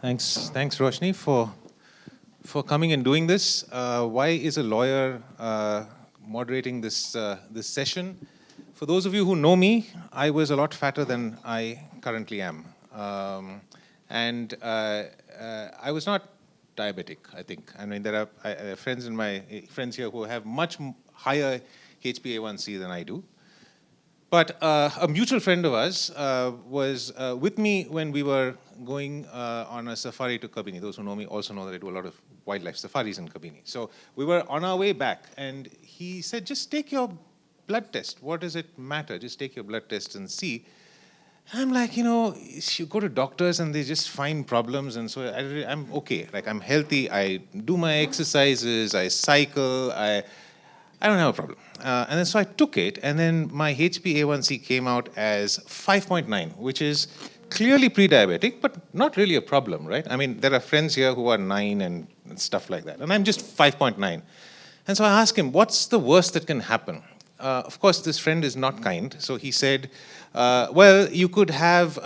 Thanks, Roshni, for coming and doing this. Why is a lawyer moderating this session? For those of you who know me, I was a lot fatter than I currently am, and I was not diabetic. I think. I mean, there are friends here who have much higher HbA1c than I do. But a mutual friend of ours was with me when we were going on a safari to Kabini. Those who know me also know that I do a lot of wildlife safaris in Kabini. So we were on our way back, and he said, just take your blood test. What does it matter? Just take your blood test and see. I'm like, you go to doctors and they just find problems, and so I'm okay. Like, I'm healthy, I do my exercises, I cycle, I don't have a problem. And then so I took it, and then my HbA1c came out as 5.9, which is clearly pre-diabetic, but not really a problem, right? I mean, there are friends here who are 9 and stuff like that, and I'm just 5.9. And so I asked him, what's the worst that can happen? Of course, this friend is not kind, so he said, well, you could have,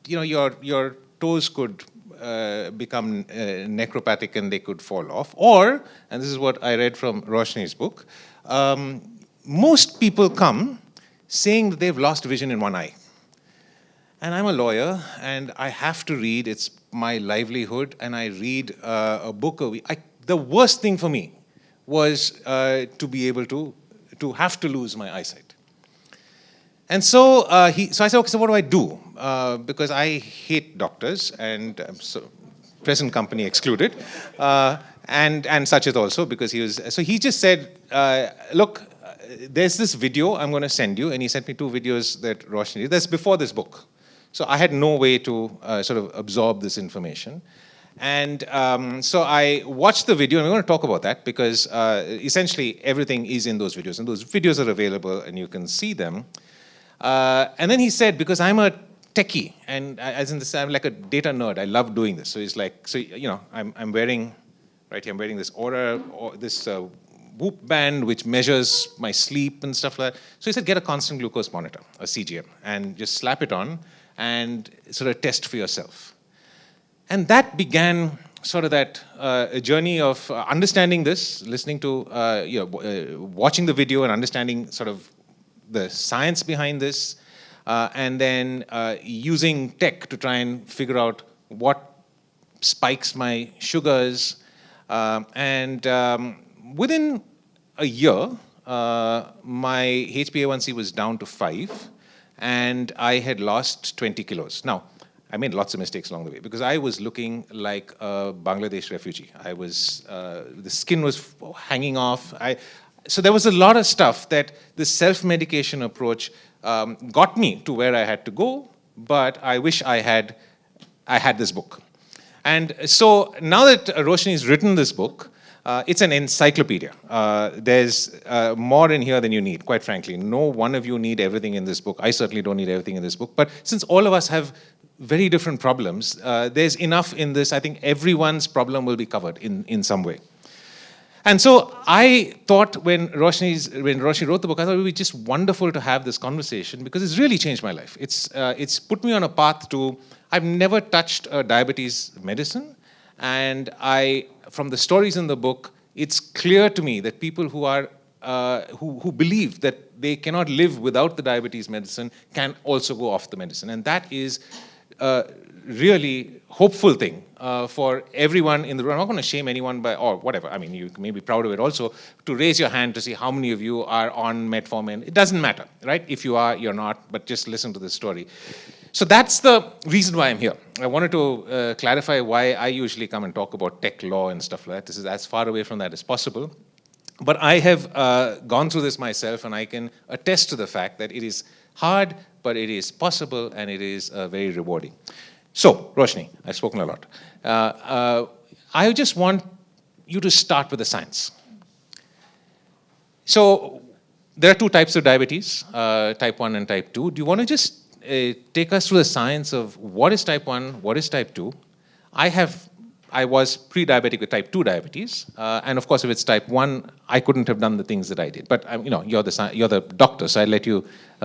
your toes could become necropathic and they could fall off. Or, and this is what I read from Roshni's book, most people come saying that they've lost vision in one eye. And I'm a lawyer, and I have to read, it's my livelihood, and I read a book a week. The worst thing for me was to be able to have to lose my eyesight. And so so I said, okay, so what do I do? Because I hate doctors, and so present company excluded, and Sachit also, because he was. So he just said, look, there's this video I'm going to send you, and he sent me 2 videos that Roshni did. That's before this book, so I had no way to sort of absorb this information. And so I watched the video, and we're going to talk about that, because essentially everything is in those videos, and those videos are available, and you can see them. And then he said, because I'm a techie, and as in this, I'm like a data nerd. I love doing this. So he's like, so I'm wearing, right here, I'm wearing this this Whoop band which measures my sleep and stuff like that. So he said, get a constant glucose monitor, a CGM, and just slap it on and sort of test for yourself. And that began sort of that journey of understanding this, listening to, watching the video and understanding sort of the science behind this, and then using tech to try and figure out what spikes my sugars. And within a year, my HbA1c was down to 5, and I had lost 20 kilos. Now, I made lots of mistakes along the way, because I was looking like a Bangladesh refugee. I was, the skin was hanging off. So there was a lot of stuff that the self-medication approach got me to where I had to go, but I wish I had this book. And so now that Roshni's written this book, it's an encyclopedia. There's more in here than you need, quite frankly. No one of you need everything in this book. I certainly don't need everything in this book. But since all of us have very different problems, there's enough in this. I think everyone's problem will be covered in some way. And so I thought when Roshni wrote the book, I thought it would be just wonderful to have this conversation, because it's really changed my life. It's put me on a path to, I've never touched a diabetes medicine, and from the stories in the book, it's clear to me that people who are who believe that they cannot live without the diabetes medicine can also go off the medicine, and that is really hopeful thing for everyone in the room. I'm not going to shame anyone or whatever. I mean, you may be proud of it also, to raise your hand to see how many of you are on metformin. It doesn't matter, right? If you are, you're not, but just listen to the story. So that's the reason why I'm here. I wanted to clarify why I usually come and talk about tech law and stuff like that. This is as far away from that as possible. But I have gone through this myself, and I can attest to the fact that it is hard, but it is possible, and it is very rewarding. So, Roshni, I've spoken a lot. I just want you to start with the science. So, there are 2 types of diabetes, type 1 and type 2. Do you want to just take us through the science of what is type 1, what is type 2? I was pre-diabetic with type 2 diabetes, and of course, if it's type 1, I couldn't have done the things that I did. But you're the doctor, so I'll let you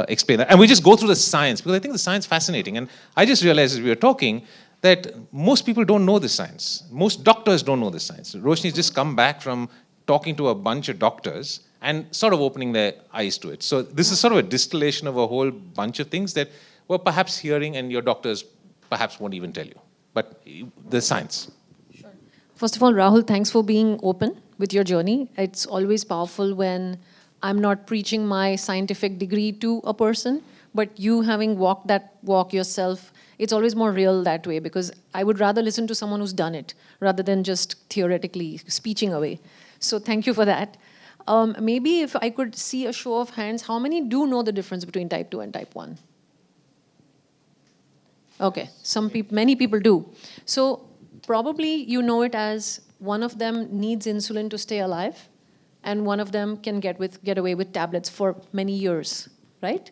explain that. And we just go through the science, because I think the science is fascinating. And I just realized as we were talking that most people don't know this science. Most doctors don't know this science. Roshni's just come back from talking to a bunch of doctors and sort of opening their eyes to it. So this is sort of a distillation of a whole bunch of things that we're perhaps hearing and your doctors perhaps won't even tell you. But the science. Sure. First of all, Rahul, thanks for being open with your journey. It's always powerful when I'm not preaching my scientific degree to a person, but you having walked that walk yourself, it's always more real that way, because I would rather listen to someone who's done it rather than just theoretically speeching away. So thank you for that. Maybe if I could see a show of hands, how many do know the difference between type 2 and type 1? Okay, many people do. So probably you know it as one of them needs insulin to stay alive, and one of them can get away with tablets for many years, right?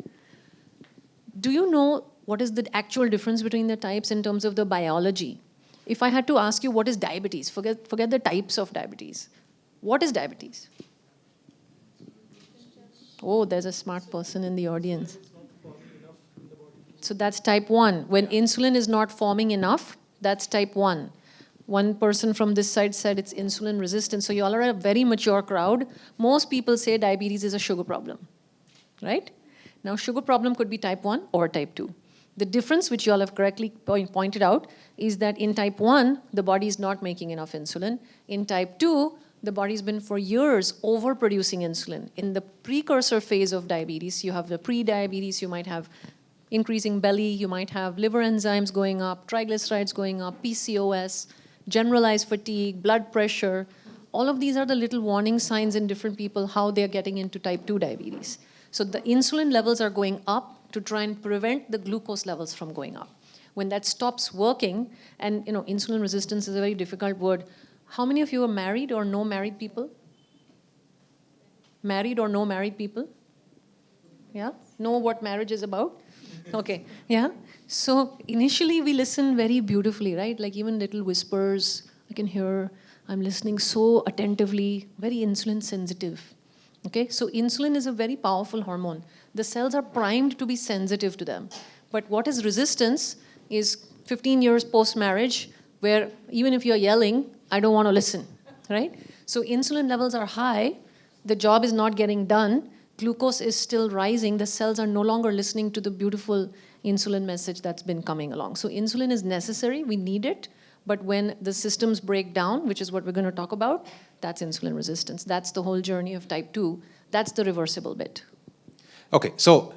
Do you know what is the actual difference between the types in terms of the biology? If I had to ask you what is diabetes, forget the types of diabetes. What is diabetes? Oh, there's a smart person in the audience. So that's type 1. When insulin is not forming enough, that's type 1. One person from this side said it's insulin resistant. So you all are a very mature crowd. Most people say diabetes is a sugar problem, right? Now, sugar problem could be type 1 or type 2. The difference, which you all have correctly pointed out, is that in type 1, the body is not making enough insulin. In type 2, the body's been for years overproducing insulin. In the precursor phase of diabetes, you have the pre-diabetes, you might have increasing belly, you might have liver enzymes going up, triglycerides going up, PCOS, generalized fatigue, blood pressure. All of these are the little warning signs in different people how they're getting into type 2 diabetes. So the insulin levels are going up to try and prevent the glucose levels from going up. When that stops working, and insulin resistance is a very difficult word. How many of you are married or no married people? Married or no married people? Yeah? Know what marriage is about? Okay, yeah? So initially we listen very beautifully, right? Like even little whispers, I can hear, I'm listening so attentively, very insulin sensitive. Okay, so insulin is a very powerful hormone. The cells are primed to be sensitive to them. But what is resistance is 15 years post-marriage, where even if you're yelling, I don't want to listen, right? So insulin levels are high, the job is not getting done, glucose is still rising, the cells are no longer listening to the beautiful insulin message that's been coming along. So insulin is necessary, we need it, but when the systems break down, which is what we're going to talk about, that's insulin resistance. That's the whole journey of type 2. That's the reversible bit. Okay, so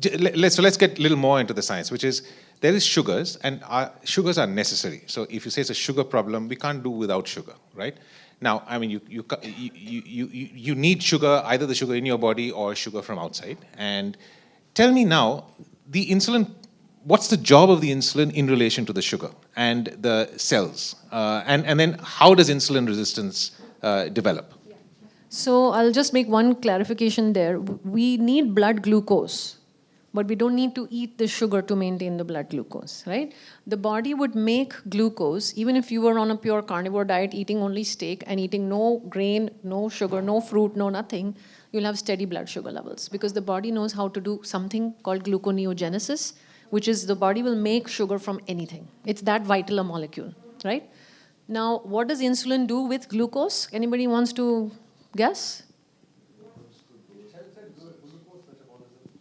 let's get a little more into the science, which is there is sugars, and sugars are necessary. So if you say it's a sugar problem, we can't do without sugar, right? Now, I mean, you need sugar, either the sugar in your body or sugar from outside. And tell me now, the insulin, what's the job of the insulin in relation to the sugar and the cells? And then how does insulin resistance develop? So I'll just make one clarification there. We need blood glucose, but we don't need to eat the sugar to maintain the blood glucose, right? The body would make glucose, even if you were on a pure carnivore diet, eating only steak and eating no grain, no sugar, no fruit, no nothing, you'll have steady blood sugar levels, because the body knows how to do something called gluconeogenesis, which is the body will make sugar from anything. It's that vital a molecule, right? Now, what does insulin do with glucose? Anybody wants to guess?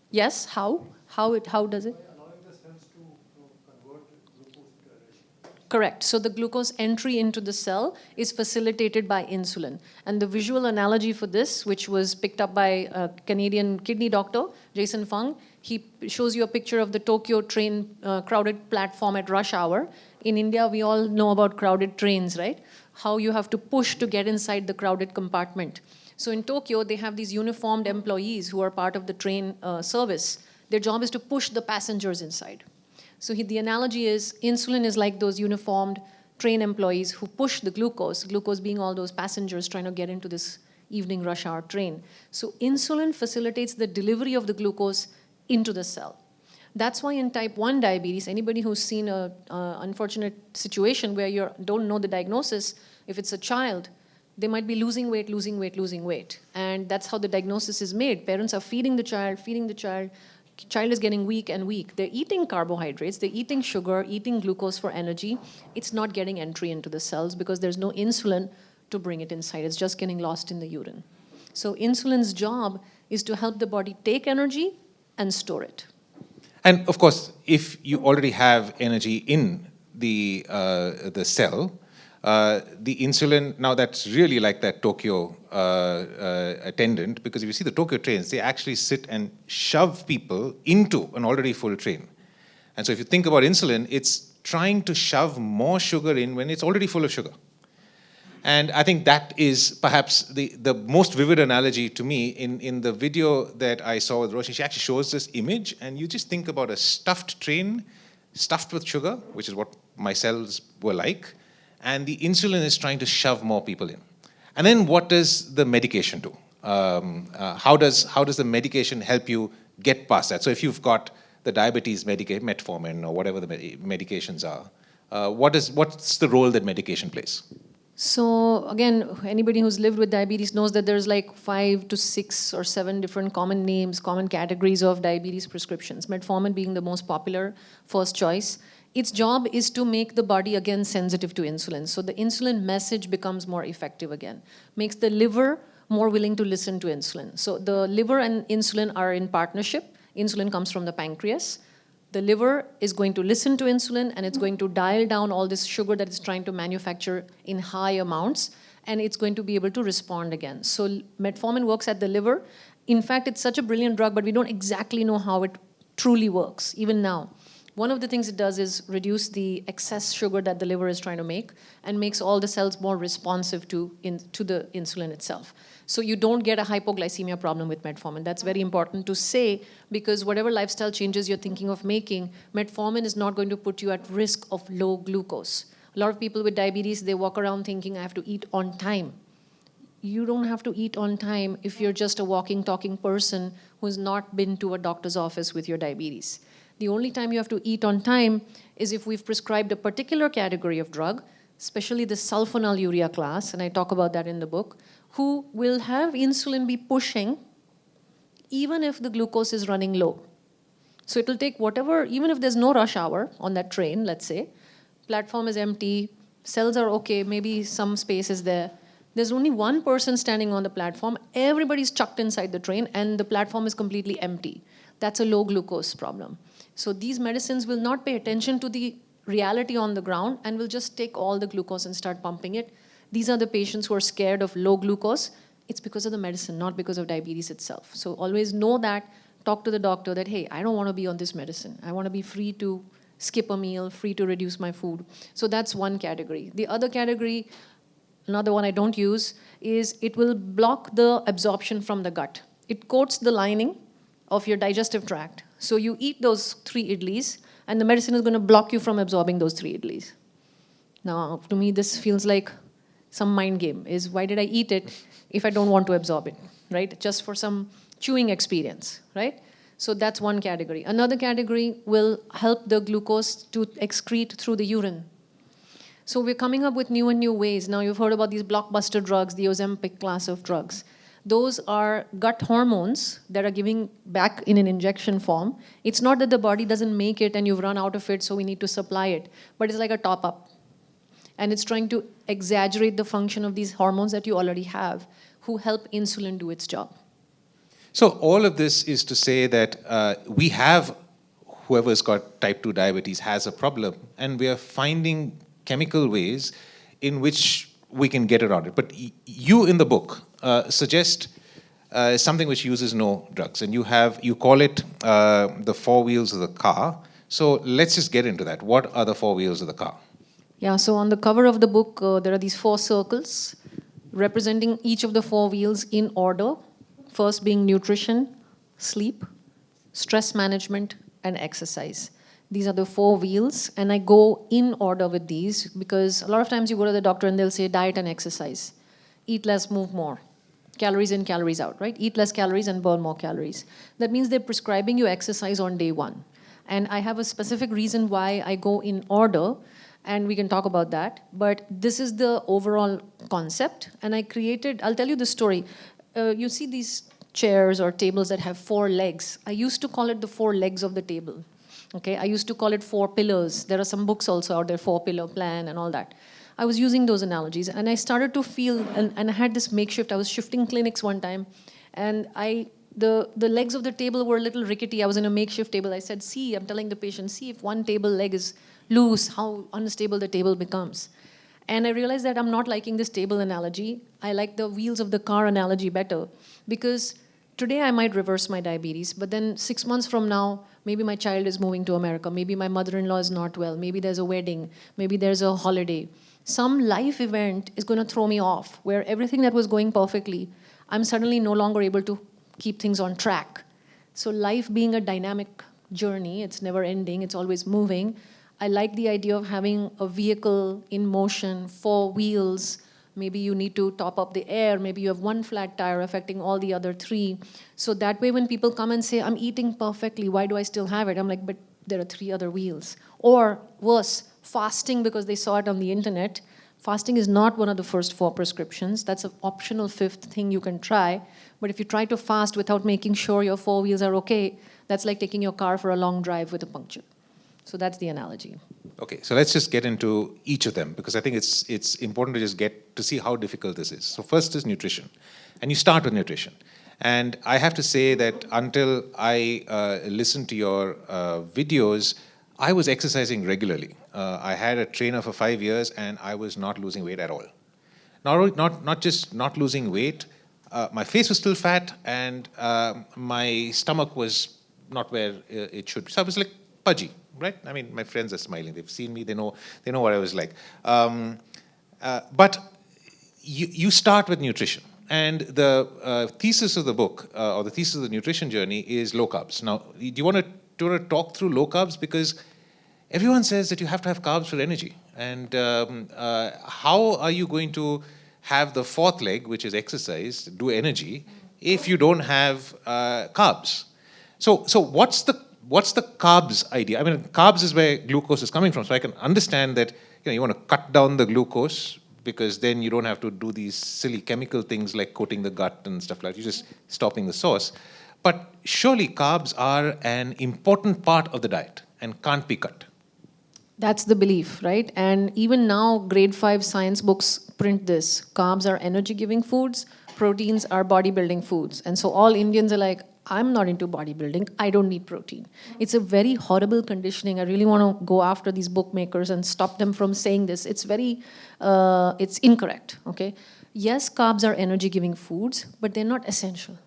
Yes, how? How does it? Allowing the cells to convert glucose into energy. Correct. So the glucose entry into the cell is facilitated by insulin. And the visual analogy for this, which was picked up by a Canadian kidney doctor, Jason Fung, he shows you a picture of the Tokyo train crowded platform at rush hour. In India, we all know about crowded trains, right? How you have to push to get inside the crowded compartment. So in Tokyo, they have these uniformed employees who are part of the train service. Their job is to push the passengers inside. So the analogy is insulin is like those uniformed train employees who push the glucose being all those passengers trying to get into this evening rush hour train. So insulin facilitates the delivery of the glucose into the cell. That's why in type 1 diabetes, anybody who's seen an unfortunate situation where you don't know the diagnosis, if it's a child, they might be losing weight. And that's how the diagnosis is made. Parents are feeding the child, child is getting weak and weak. They're eating carbohydrates, they're eating sugar, eating glucose for energy. It's not getting entry into the cells because there's no insulin to bring it inside. It's just getting lost in the urine. So insulin's job is to help the body take energy and store it. And of course, if you already have energy in the cell, the insulin, now that's really like that Tokyo attendant, because if you see the Tokyo trains, they actually sit and shove people into an already full train. And so if you think about insulin, it's trying to shove more sugar in when it's already full of sugar. And I think that is perhaps the most vivid analogy to me in the video that I saw with Roshni. She actually shows this image, and you just think about a stuffed train, stuffed with sugar, which is what my cells were like, and the insulin is trying to shove more people in. And then what does the medication do? How does the medication help you get past that? So if you've got the diabetes metformin or whatever the medications are, what's the role that medication plays? So again, anybody who's lived with diabetes knows that there's like 5 to 6 or 7 different common names, common categories of diabetes prescriptions. Metformin being the most popular first choice. Its job is to make the body again sensitive to insulin. So the insulin message becomes more effective again. Makes the liver more willing to listen to insulin. So the liver and insulin are in partnership. Insulin comes from the pancreas. The liver is going to listen to insulin, and it's going to dial down all this sugar that it's trying to manufacture in high amounts, and it's going to be able to respond again. So metformin works at the liver. In fact, it's such a brilliant drug, but we don't exactly know how it truly works, even now. One of the things it does is reduce the excess sugar that the liver is trying to make and makes all the cells more responsive to the insulin itself. So you don't get a hypoglycemia problem with metformin. That's very important to say, because whatever lifestyle changes you're thinking of making, metformin is not going to put you at risk of low glucose. A lot of people with diabetes, they walk around thinking, I have to eat on time. You don't have to eat on time if you're just a walking, talking person who's not been to a doctor's office with your diabetes. The only time you have to eat on time is if we've prescribed a particular category of drug, especially the sulfonylurea class, and I talk about that in the book, who will have insulin be pushing even if the glucose is running low. So it'll take whatever, even if there's no rush hour on that train, let's say, platform is empty, cells are okay, maybe some space is there. There's only one person standing on the platform, everybody's chucked inside the train, and the platform is completely empty. That's a low glucose problem. So these medicines will not pay attention to the reality on the ground and will just take all the glucose and start pumping it. These are the patients who are scared of low glucose. It's because of the medicine, not because of diabetes itself. So always know that, talk to the doctor that, hey, I don't want to be on this medicine. I want to be free to skip a meal, free to reduce my food. So that's one category. The other category, another one I don't use, is it will block the absorption from the gut. It coats the lining of your digestive tract. So you eat those 3 idlis, and the medicine is going to block you from absorbing those 3 idlis. Now, to me, this feels like some mind game. Is why did I eat it if I don't want to absorb it, right? Just for some chewing experience, right? So that's one category. Another category will help the glucose to excrete through the urine. So we're coming up with new and new ways. Now, you've heard about these blockbuster drugs, the Ozempic class of drugs. Those are gut hormones that are giving back in an injection form. It's not that the body doesn't make it and you've run out of it, so we need to supply it. But it's like a top-up. And it's trying to exaggerate the function of these hormones that you already have, who help insulin do its job. So all of this is to say that we have, whoever's got type 2 diabetes has a problem, and we are finding chemical ways in which we can get around it. But you in the book suggest something which uses no drugs, and you call it the 4 wheels of the car. So let's just get into that. What are the 4 wheels of the car? Yeah, so on the cover of the book, there are these 4 circles representing each of the 4 wheels in order. First being nutrition, sleep, stress management, and exercise. These are the 4 wheels, and I go in order with these because a lot of times you go to the doctor and they'll say diet and exercise. Eat less, move more. Calories in, calories out, right? Eat less calories and burn more calories. That means they're prescribing you exercise on day 1. And I have a specific reason why I go in order, and we can talk about that. But this is the overall concept, and I created, I'll tell you the story. You see these chairs or tables that have 4 legs. I used to call it the 4 legs of the table. Okay, I used to call it 4 pillars. There are some books also out there, 4-pillar plan and all that. I was using those analogies, and I started to feel, and I had this makeshift. I was shifting clinics one time, and the legs of the table were a little rickety. I was in a makeshift table. I said, see, I'm telling the patient, see if one table leg is loose, how unstable the table becomes. And I realized that I'm not liking this table analogy. I like the wheels of the car analogy better, because today I might reverse my diabetes, but then 6 months from now, maybe my child is moving to America, maybe my mother-in-law is not well, maybe there's a wedding, maybe there's a holiday. Some life event is going to throw me off, where everything that was going perfectly, I'm suddenly no longer able to keep things on track. So life being a dynamic journey, it's never ending, it's always moving. I like the idea of having a vehicle in motion, 4 wheels. Maybe you need to top up the air. Maybe you have 1 flat tire affecting all the other 3. So that way when people come and say, I'm eating perfectly, why do I still have it? I'm like, but there are 3 other wheels. Or worse, fasting because they saw it on the internet. Fasting is not one of the first 4 prescriptions. That's an optional 5th thing you can try. But if you try to fast without making sure your 4 wheels are okay, that's like taking your car for a long drive with a puncture. So that's the analogy. Okay, so let's just get into each of them, because I think it's important to just get to see how difficult this is. So first is nutrition, and you start with nutrition. And I have to say that until I listened to your videos, I was exercising regularly. I had a trainer for 5 years, and I was not losing weight at all. Not just not losing weight, my face was still fat, and my stomach was not where it should be. So I was like pudgy, right? I mean, my friends are smiling. They've seen me. They know what I was like. But you start with nutrition. And the thesis of the book, or the thesis of the nutrition journey, is low carbs. Now, do you want to talk through low carbs? Because everyone says that you have to have carbs for energy. And how are you going to have the 4th leg, which is exercise, do energy, if you don't have carbs? So what's the carbs idea? I mean, carbs is where glucose is coming from. So I can understand that you want to cut down the glucose, because then you don't have to do these silly chemical things like coating the gut and stuff like that. You're just stopping the source. But surely carbs are an important part of the diet and can't be cut. That's the belief, right? And even now, grade 5 science books print this. Carbs are energy-giving foods, proteins are bodybuilding foods. And so all Indians are like, I'm not into bodybuilding, I don't need protein. It's a very horrible conditioning. I really want to go after these bookmakers and stop them from saying this. It's it's incorrect, okay? Yes, carbs are energy-giving foods, but they're not essential.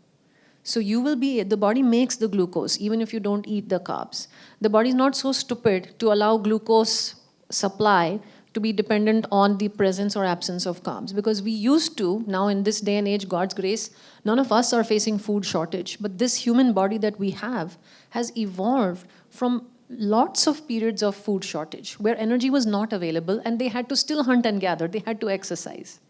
So the body makes the glucose, even if you don't eat the carbs. The body is not so stupid to allow glucose supply to be dependent on the presence or absence of carbs. Because we used to, now in this day and age, God's grace, none of us are facing food shortage. But this human body that we have has evolved from lots of periods of food shortage, where energy was not available, and they had to still hunt and gather, they had to exercise.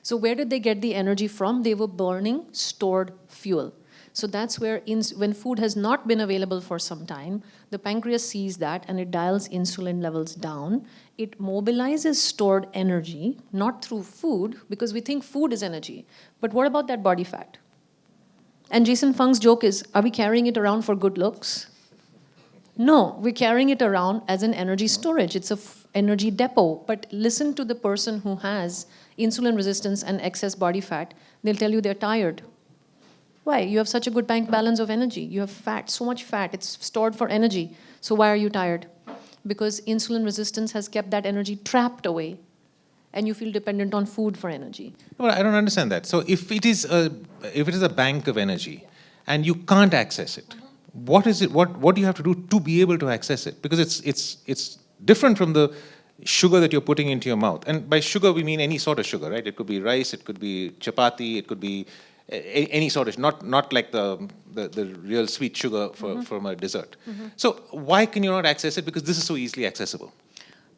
So where did they get the energy from? They were burning stored fuel. So that's where when food has not been available for some time, the pancreas sees that and it dials insulin levels down. It mobilizes stored energy, not through food, because we think food is energy. But what about that body fat? And Jason Fung's joke is, are we carrying it around for good looks? No, we're carrying it around as an energy storage. It's an energy depot. But listen to the person who has insulin resistance and excess body fat. They'll tell you they're tired. Why? You have such a good bank balance of energy. You have fat, so much fat. It's stored for energy. So why are you tired? Because insulin resistance has kept that energy trapped away, and you feel dependent on food for energy. Well, I don't understand that. So if it is a bank of energy and you can't access it, what is it? What do you have to do to be able to access it? Because it's different from the sugar that you're putting into your mouth. And by sugar we mean any sort of sugar, right? It could be rice, it could be chapati, it could be any sort of, not like the real sweet sugar from a dessert. So why can you not access it? Because this is so easily accessible.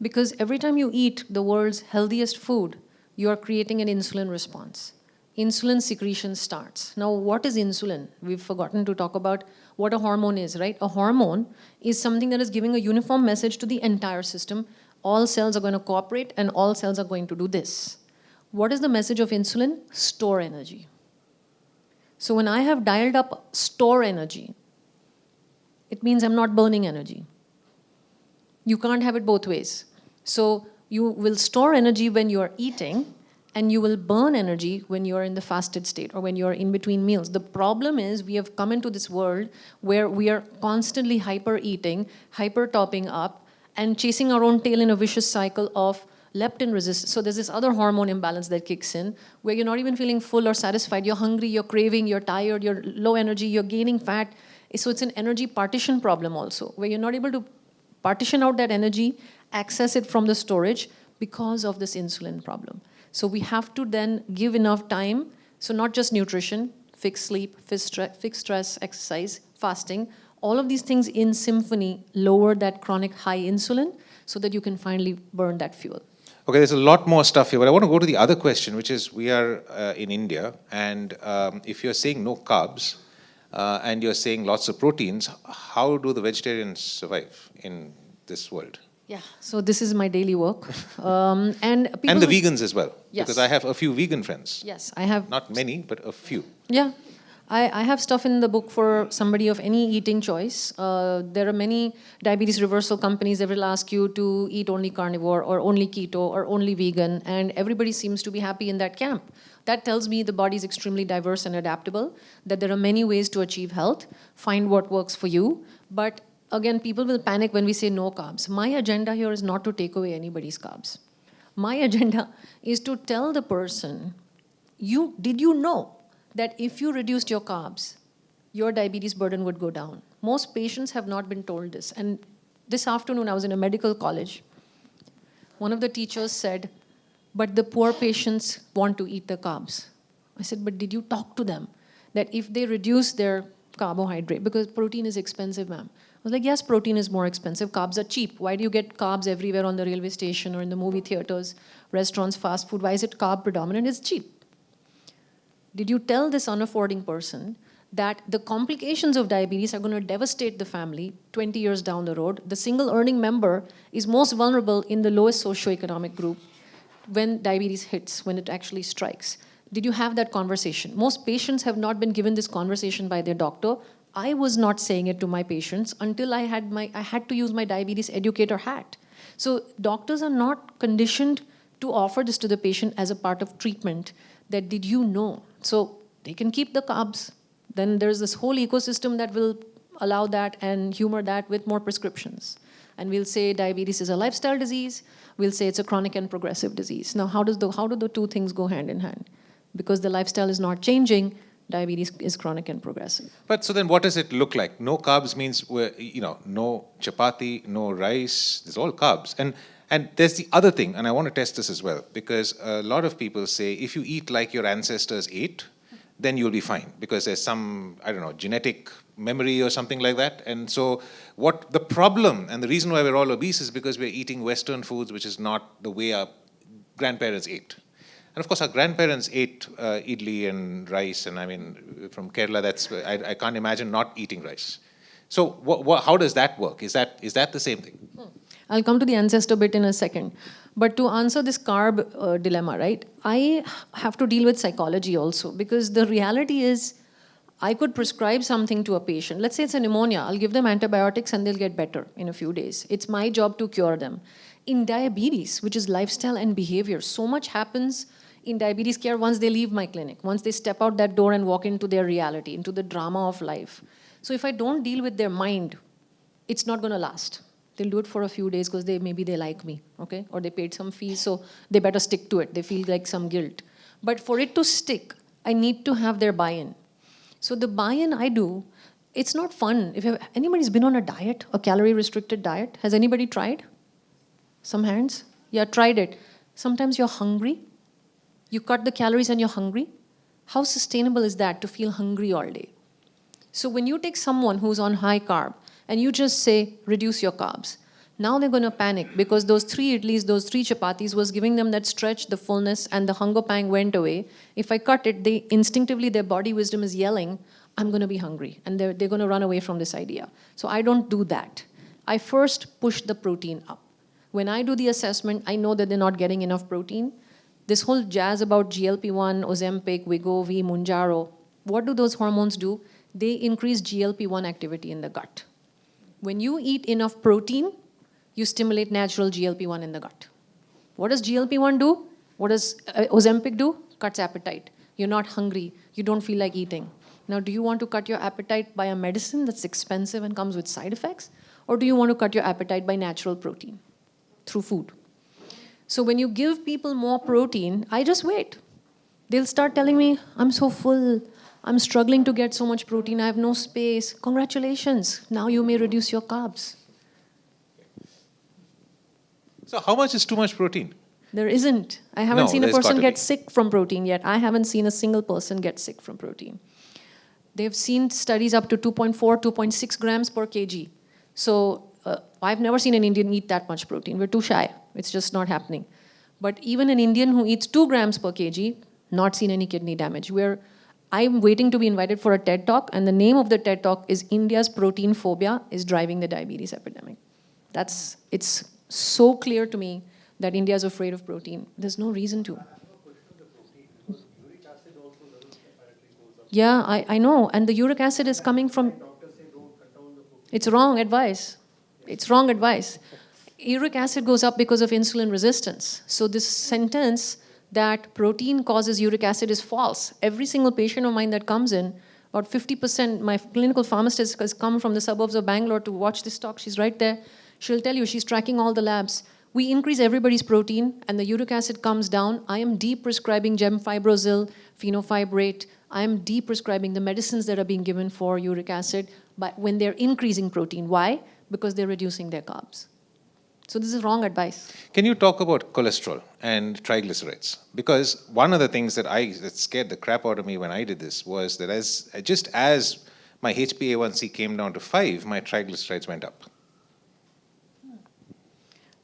Because every time you eat the world's healthiest food, you are creating an insulin response. Insulin secretion starts. Now, what is insulin? We've forgotten to talk about what a hormone is, right? A hormone is something that is giving a uniform message to the entire system. All cells are going to cooperate and all cells are going to do this. What is the message of insulin? Store energy. So when I have dialed up store energy, it means I'm not burning energy. You can't have it both ways. So you will store energy when you are eating, and you will burn energy when you are in the fasted state or when you are in between meals. The problem is we have come into this world where we are constantly hyper eating, hyper topping up, and chasing our own tail in a vicious cycle of leptin resistance. So there's this other hormone imbalance that kicks in where you're not even feeling full or satisfied. You're hungry, you're craving, you're tired, you're low energy, you're gaining fat. So it's an energy partition problem also, where you're not able to partition out that energy, access it from the storage because of this insulin problem. So we have to then give enough time. So not just nutrition, fixed sleep, fixed stress, exercise, fasting, all of these things in symphony lower that chronic high insulin so that you can finally burn that fuel. Okay, there's a lot more stuff here, but I want to go to the other question, which is we are in India, and if you're saying no carbs and you're saying lots of proteins, how do the vegetarians survive in this world? Yeah, so this is my daily work. And the vegans as well, yes. Because I have a few vegan friends. Yes, I have. Not many, but a few. Yeah. I have stuff in the book for somebody of any eating choice. There are many diabetes reversal companies that will ask you to eat only carnivore or only keto or only vegan, and everybody seems to be happy in that camp. That tells me the body is extremely diverse and adaptable, that there are many ways to achieve health, find what works for you. But again, people will panic when we say no carbs. My agenda here is not to take away anybody's carbs. My agenda is to tell the person, did you know that if you reduced your carbs, your diabetes burden would go down? Most patients have not been told this. And this afternoon, I was in a medical college. One of the teachers said, but the poor patients want to eat the carbs. I said, but did you talk to them that if they reduce their carbohydrate, because protein is expensive, ma'am. I was like, yes, protein is more expensive. Carbs are cheap. Why do you get carbs everywhere on the railway station or in the movie theaters, restaurants, fast food? Why is it carb predominant? It's cheap. Did you tell this unaffording person that the complications of diabetes are going to devastate the family 20 years down the road? The single earning member is most vulnerable in the lowest socioeconomic group when diabetes hits, when it actually strikes. Did you have that conversation? Most patients have not been given this conversation by their doctor. I was not saying it to my patients until I had to use my diabetes educator hat. So doctors are not conditioned to offer this to the patient as a part of treatment, that did you know? So they can keep the carbs. Then there's this whole ecosystem that will allow that and humor that with more prescriptions. And we'll say diabetes is a lifestyle disease. We'll say it's a chronic and progressive disease. Now, how do the two things go hand in hand? Because the lifestyle is not changing, diabetes is chronic and progressive. But so then what does it look like? No carbs means, no chapati, no rice, there's all carbs. And there's the other thing, and I want to test this as well, because a lot of people say if you eat like your ancestors ate, then you'll be fine, because there's some, genetic memory or something like that. And so what the problem and the reason why we're all obese is because we're eating Western foods, which is not the way our grandparents ate. And of course, our grandparents ate idli and rice, and from Kerala, I can't imagine not eating rice. So how does that work? Is that the same thing? I'll come to the ancestor bit in a second. But to answer this carb dilemma, right, I have to deal with psychology also, because the reality is I could prescribe something to a patient. Let's say it's a pneumonia. I'll give them antibiotics and they'll get better in a few days. It's my job to cure them. In diabetes, which is lifestyle and behavior, so much happens in diabetes care once they leave my clinic, once they step out that door and walk into their reality, into the drama of life. So if I don't deal with their mind, it's not going to last. They'll do it for a few days because maybe they like me, okay? Or they paid some fees, so they better stick to it. They feel like some guilt. But for it to stick, I need to have their buy-in. So the buy-in I do, it's not fun. If anybody's been on a diet, a calorie-restricted diet, has anybody tried? Some hands? Yeah, tried it. Sometimes you're hungry. You cut the calories and you're hungry. How sustainable is that to feel hungry all day? So when you take someone who's on high carb and you just say, reduce your carbs, now they're going to panic because those 3 idlis, those 3 chapatis was giving them that stretch, the fullness, and the hunger pang went away. If I cut it, they instinctively, their body wisdom is yelling, I'm going to be hungry. And they're going to run away from this idea. So I don't do that. I first push the protein up. When I do the assessment, I know that they're not getting enough protein. This whole jazz about GLP-1, Ozempic, Wegovy, Mounjaro, What do those hormones do? They increase GLP-1 activity in the gut. When you eat enough protein, you stimulate natural GLP-1 in the gut. What does GLP-1 do? What does Ozempic do? Cuts appetite. You're not hungry. You don't feel like eating. Now, do you want to cut your appetite by a medicine that's expensive and comes with side effects? Or do you want to cut your appetite by natural protein through food? So when you give people more protein, I just wait. They'll start telling me, I'm so full. I'm struggling to get so much protein. I have no space. Congratulations. Now you may reduce your carbs. So how much is too much protein? There isn't. I haven't No, seen a there's person gotta get be. sick from protein yet. I haven't seen a single person get sick from protein. They've seen studies up to 2.4, 2.6 grams per kg. So I've never seen an Indian eat that much protein. We're too shy. It's just not happening. But even an Indian who eats 2 grams per kg, not seen any kidney damage. I'm waiting to be invited for a TED Talk, and the name of the TED Talk is India's Protein Phobia is Driving the Diabetes Epidemic. It's so clear to me that India is afraid of protein. There's no reason to. Yeah, I know. And the uric acid is coming from... It's wrong advice. It's wrong advice. Uric acid goes up because of insulin resistance. So this sentence that protein causes uric acid is false. Every single patient of mine that comes in, about 50%, my clinical pharmacist has come from the suburbs of Bangalore to watch this talk. She's right there. She'll tell you, she's tracking all the labs. We increase everybody's protein and the uric acid comes down. I am de-prescribing gemfibrozil, fenofibrate. I am de-prescribing the medicines that are being given for uric acid when they're increasing protein. Why? Because they're reducing their carbs. So this is wrong advice. Can you talk about cholesterol and triglycerides? Because one of the things that scared the crap out of me when I did this was that just as my HbA1c came down to 5, my triglycerides went up.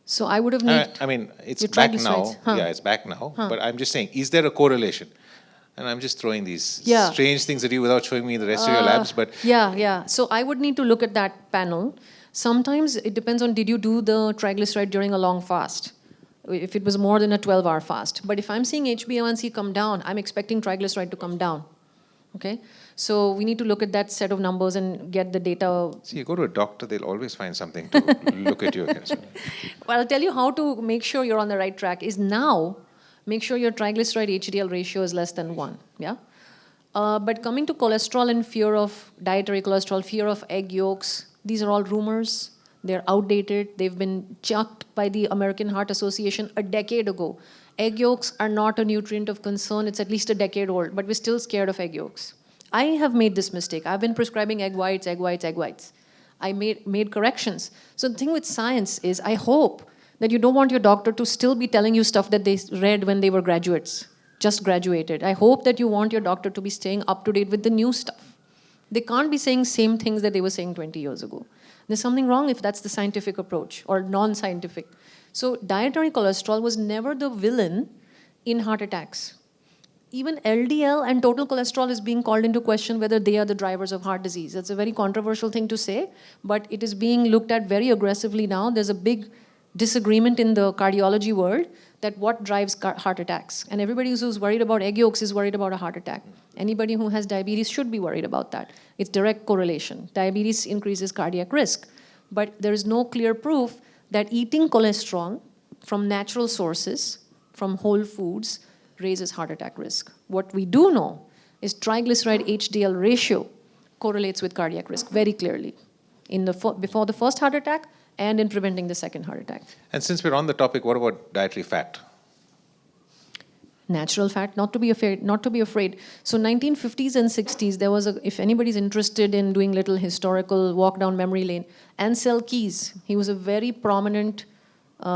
So I would have needed... I mean, it's your back now. triglycerides. Huh. Yeah, it's back now. Huh. But I'm just saying, is there a correlation? And I'm just throwing these Yeah. strange things at you without showing me the rest of your labs. But Yeah. So I would need to look at that panel. Sometimes it depends on, did you do the triglyceride during a long fast? If it was more than a 12-hour fast. But if I'm seeing HbA1c come down, I'm expecting triglyceride to come down. Okay? So we need to look at that set of numbers and get the data. see, you go to a doctor, they'll always find something to look at you against. Well, I'll tell you how to make sure you're on the right track is now, make sure your triglyceride HDL ratio is less than 1. Yeah? But coming to cholesterol and fear of dietary cholesterol, fear of egg yolks, these are all rumors. They're outdated. They've been chucked by the American Heart Association a decade ago. Egg yolks are not a nutrient of concern. It's at least a decade old, but we're still scared of egg yolks. I have made this mistake. I've been prescribing egg whites. I made corrections. So the thing with science is I hope that you don't want your doctor to still be telling you stuff that they read when they were graduates, just graduated. I hope that you want your doctor to be staying up to date with the new stuff. They can't be saying same things that they were saying 20 years ago. There's something wrong if that's the scientific approach or non-scientific. So dietary cholesterol was never the villain in heart attacks. Even LDL and total cholesterol is being called into question whether they are the drivers of heart disease. That's a very controversial thing to say, but it is being looked at very aggressively now. There's a big disagreement in the cardiology world that what drives heart attacks. And everybody who's worried about egg yolks is worried about a heart attack. Anybody who has diabetes should be worried about that. It's direct correlation. Diabetes increases cardiac risk. But there is no clear proof that eating cholesterol from natural sources, from whole foods, raises heart attack risk. What we do know is triglyceride HDL ratio correlates with cardiac risk very clearly before the first heart attack and in preventing the second heart attack. And since we're on the topic, what about dietary fat? Natural fat, not to be afraid. So 1950s and 60s, there was if anybody's interested in doing little historical walk down memory lane, Ansel Keys, he was a very prominent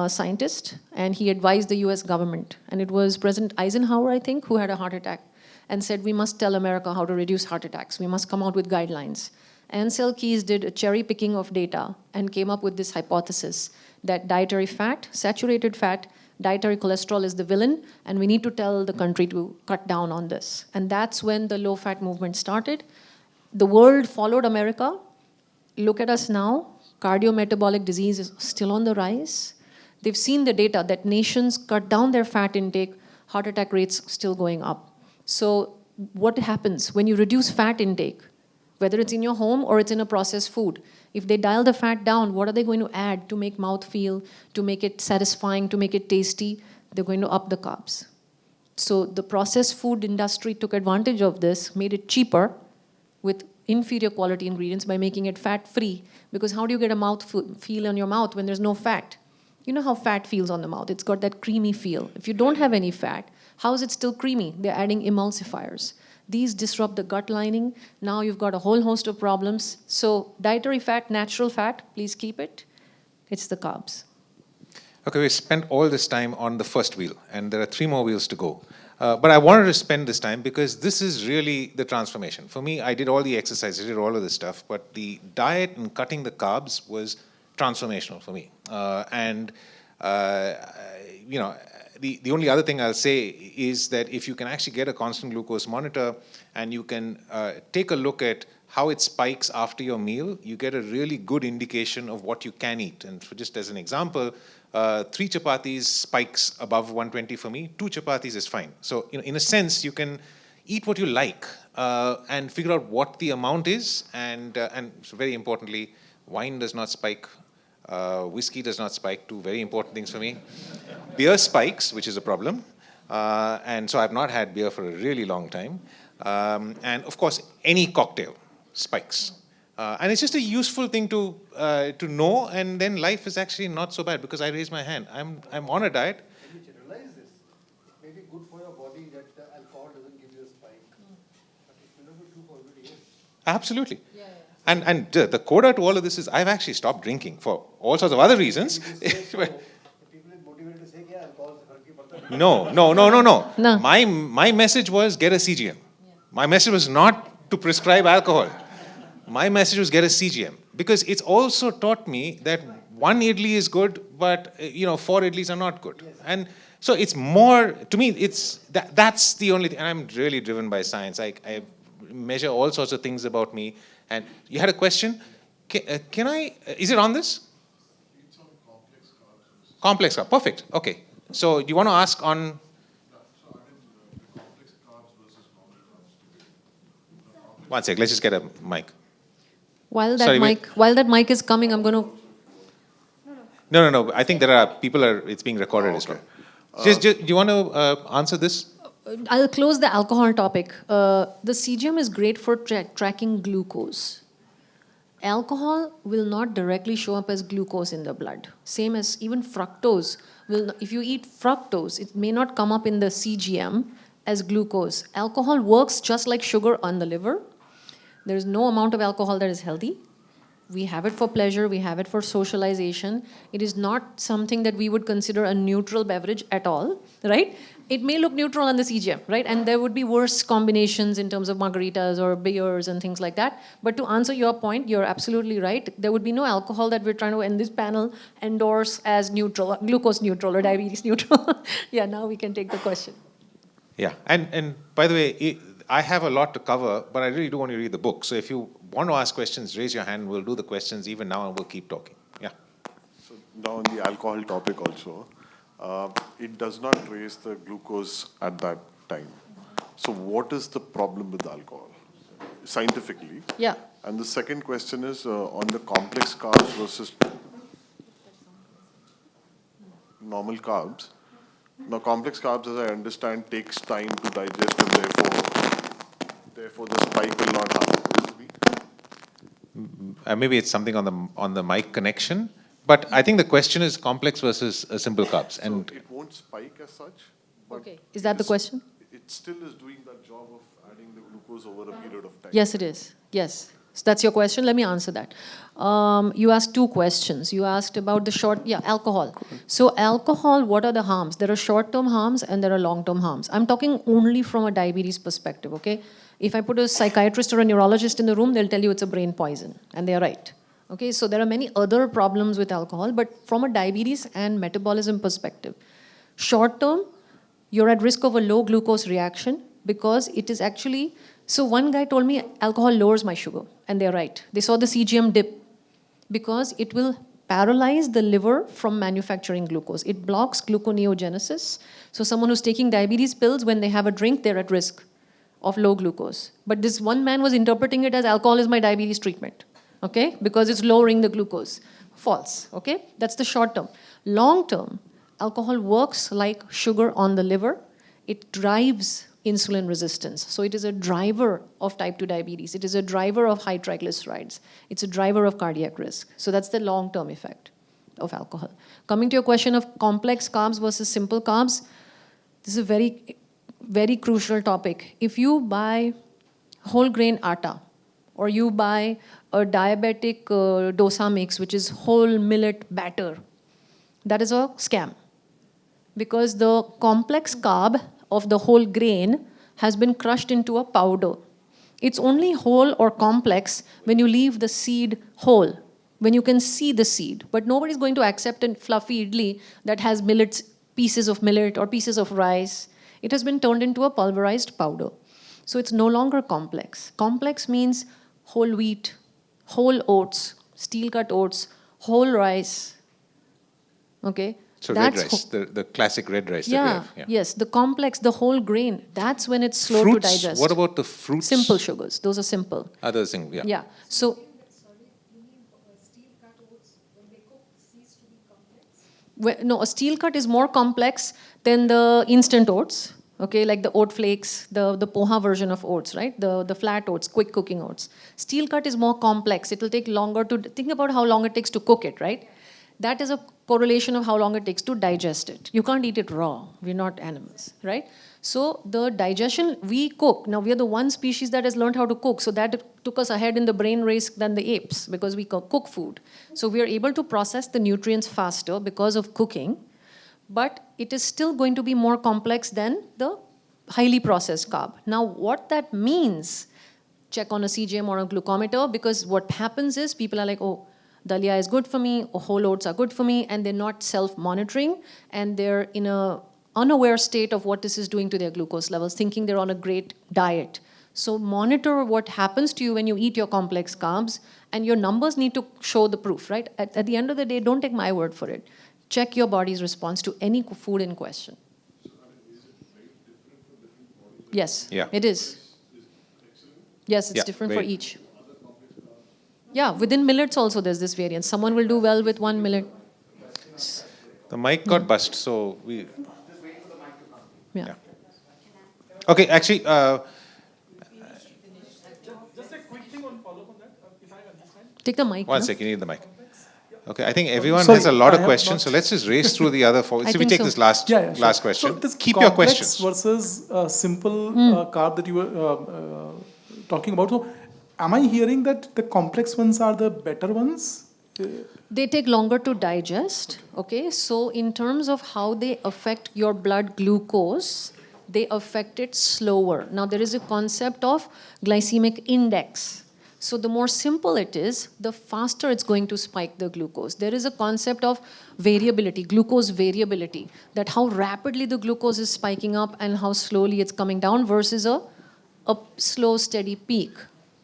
scientist, and he advised the US government. And it was President Eisenhower, I think, who had a heart attack and said, we must tell America how to reduce heart attacks. We must come out with guidelines. Ansel Keys did a cherry picking of data and came up with this hypothesis that dietary fat, saturated fat, dietary cholesterol is the villain, and we need to tell the country to cut down on this. And that's when the low-fat movement started. The world followed America. Look at us now. Cardiometabolic disease is still on the rise. They've seen the data that nations cut down their fat intake, heart attack rates still going up. So what happens when you reduce fat intake, whether it's in your home or it's in a processed food. If they dial the fat down, what are they going to add to make mouth feel, to make it satisfying, to make it tasty? They're going to up the carbs. So the processed food industry took advantage of this, made it cheaper with inferior quality ingredients by making it fat-free. Because how do you get a mouth feel on your mouth when there's no fat? You know how fat feels on the mouth. It's got that creamy feel. If you don't have any fat, how is it still creamy? They're adding emulsifiers. These disrupt the gut lining. Now you've got a whole host of problems. So dietary fat, natural fat, please keep it. It's the carbs. Okay, we spent all this time on the first wheel, and there are 3 more wheels to go. But I wanted to spend this time because this is really the transformation. For me, I did all the exercise, I did all of this stuff, but the diet and cutting the carbs was transformational for me. You know, the only other thing I'll say is that if you can actually get a constant glucose monitor and you can take a look at how it spikes after your meal, you get a really good indication of what you can eat. And for just as an example, 3 chapatis spikes above 120 for me, 2 chapatis is fine. So in a sense, you can eat what you like and figure out what the amount is. And very importantly, wine does not spike. Whiskey does not spike, 2 very important things for me. Beer spikes, which is a problem. And so I've not had beer for a really long time. And of course, any cocktail spikes. And it's just a useful thing to know, and then life is actually not so bad because I raise my hand. I'm on a diet. When you realize this, it may be good for your body that alcohol doesn't give you a spike. But it may not be true for everybody else. Absolutely. And the coda to all of this is I've actually stopped drinking for all sorts of other reasons. People are motivated to say, yeah, alcohol is harmful. No. My message was get a CGM. My message was not to prescribe alcohol. My message was get a CGM because it's also taught me that 1 idli is good, but 4 idlis are not good. And so it's more, to me, it's that's the only thing. And I'm really driven by science. I measure all sorts of things about me. And you had a question? Can I, is it on this? It's on complex carbs. Complex carbs, perfect. Okay. So do you want to ask on? The complex carbs versus normal carbs. One sec, let's just get a mic. While Sorry, that mic is coming, I'm going to... No. I think there are people it's being recorded as well. Just, do you want to answer this? I'll close the alcohol topic. The CGM is great for tracking glucose. Alcohol will not directly show up as glucose in the blood. Same as even fructose. If you eat fructose, it may not come up in the CGM as glucose. Alcohol works just like sugar on the liver. There is no amount of alcohol that is healthy. We have it for pleasure. We have it for socialization. It is not something that we would consider a neutral beverage at all, right? It may look neutral on the CGM, right? And there would be worse combinations in terms of margaritas or beers and things like that. But to answer your point, you're absolutely right. There would be no alcohol that we're trying to, in this panel, endorse as neutral, glucose neutral or diabetes neutral. Yeah, now we can take the question. Yeah, and by the way, I have a lot to cover, but I really do want to read the book. So if you want to ask questions, raise your hand. We'll do the questions even now, and we'll keep talking. Yeah. So now on the alcohol topic also, it does not raise the glucose at that time. So what is the problem with alcohol, scientifically? Yeah. And the second question is on the complex carbs versus normal carbs. Now, complex carbs, as I understand, takes time to digest, and therefore the spike will not happen. Maybe it's something on the mic connection, but I think the question is complex versus simple carbs. And So it won't spike as such. But Okay. Is that the question? It still is doing that job of adding the glucose over a period of time. Yes, it is. Yes. So that's your question. Let me answer that. You asked 2 questions. You asked about the alcohol. So alcohol, what are the harms? There are short-term harms and there are long-term harms. I'm talking only from a diabetes perspective, okay? If I put a psychiatrist or a neurologist in the room, they'll tell you it's a brain poison, and they are right. Okay, so there are many other problems with alcohol, but from a diabetes and metabolism perspective, short-term, you're at risk of a low glucose reaction because it is actually... So one guy told me alcohol lowers my sugar, and they're right. They saw the CGM dip because it will paralyze the liver from manufacturing glucose. It blocks gluconeogenesis. So someone who's taking diabetes pills, when they have a drink, they're at risk of low glucose. But this one man was interpreting it as alcohol is my diabetes treatment, okay? Because it's lowering the glucose. False, okay? That's the short term. Long term, alcohol works like sugar on the liver. It drives insulin resistance. So it is a driver of type 2 diabetes. It is a driver of high triglycerides. It's a driver of cardiac risk. So that's the long-term effect of alcohol. Coming to your question of complex carbs versus simple carbs, this is a very, very crucial topic. If you buy whole grain atta, or you buy a diabetic dosa mix, which is whole millet batter, that is a scam. Because the complex carb of the whole grain has been crushed into a powder. It's only whole or complex when you leave the seed whole, when you can see the seed. But nobody's going to accept a fluffy idli that has millets, pieces of millet or pieces of rice. It has been turned into a pulverized powder. So it's no longer complex. Complex means whole wheat, whole oats, steel-cut oats, whole rice. Okay? So That's red rice, the classic red rice that we yeah, have. Yeah. yes, the complex, the whole grain, that's when it's slow Fruits, to digest. what about the fruits? Simple sugars, those are simple. Other things, yeah. Yeah, so no, a steel cut is more complex than the instant oats, okay, like the oat flakes, the poha version of oats, right? The flat oats, quick cooking oats. Steel cut is more complex. It will take longer to, think about how long it takes to cook it, right? That is a correlation of how long it takes to digest it. You can't eat it raw. We're not animals, right? So the digestion, we cook. Now, we are the one species that has learned how to cook. So that took us ahead in the brain race than the apes because we cook food. So we are able to process the nutrients faster because of cooking. But it is still going to be more complex than the highly processed carb. Now, what that means, check on a CGM or a glucometer, because what happens is people are like, oh, dalia is good for me, or whole oats are good for me, and they're not self-monitoring, and they're in a unaware state of what this is doing to their glucose levels, thinking they're on a great diet. So monitor what happens to you when you eat your complex carbs, and your numbers need to show the proof, right? At the end of the day, don't take my word for it. Check your body's response to any food in question. Yes, Yeah. it is. Yes, it's Yeah, different for very- each. Yeah, within millets also there's this variance. Someone will do well with one millet. The mic got bust, so we... Yeah. Okay, actually, Just a quick thing on follow-up on that, if I understand. Take the mic. one no? second, you need the mic. Okay, I think everyone Sorry, has a lot I of have questions, not- so let's just race through the other four. I So we think take so. this last Sure. question. So this Keep your complex questions. versus simple carb that you were talking about. So, am I hearing that the complex ones are the better ones? They take longer to digest, okay? So in terms of how they affect your blood glucose, they affect it slower. Now there is a concept of glycemic index. So the more simple it is, the faster it's going to spike the glucose. There is a concept of variability, glucose variability, that how rapidly the glucose is spiking up and how slowly it's coming down versus a slow, steady peak,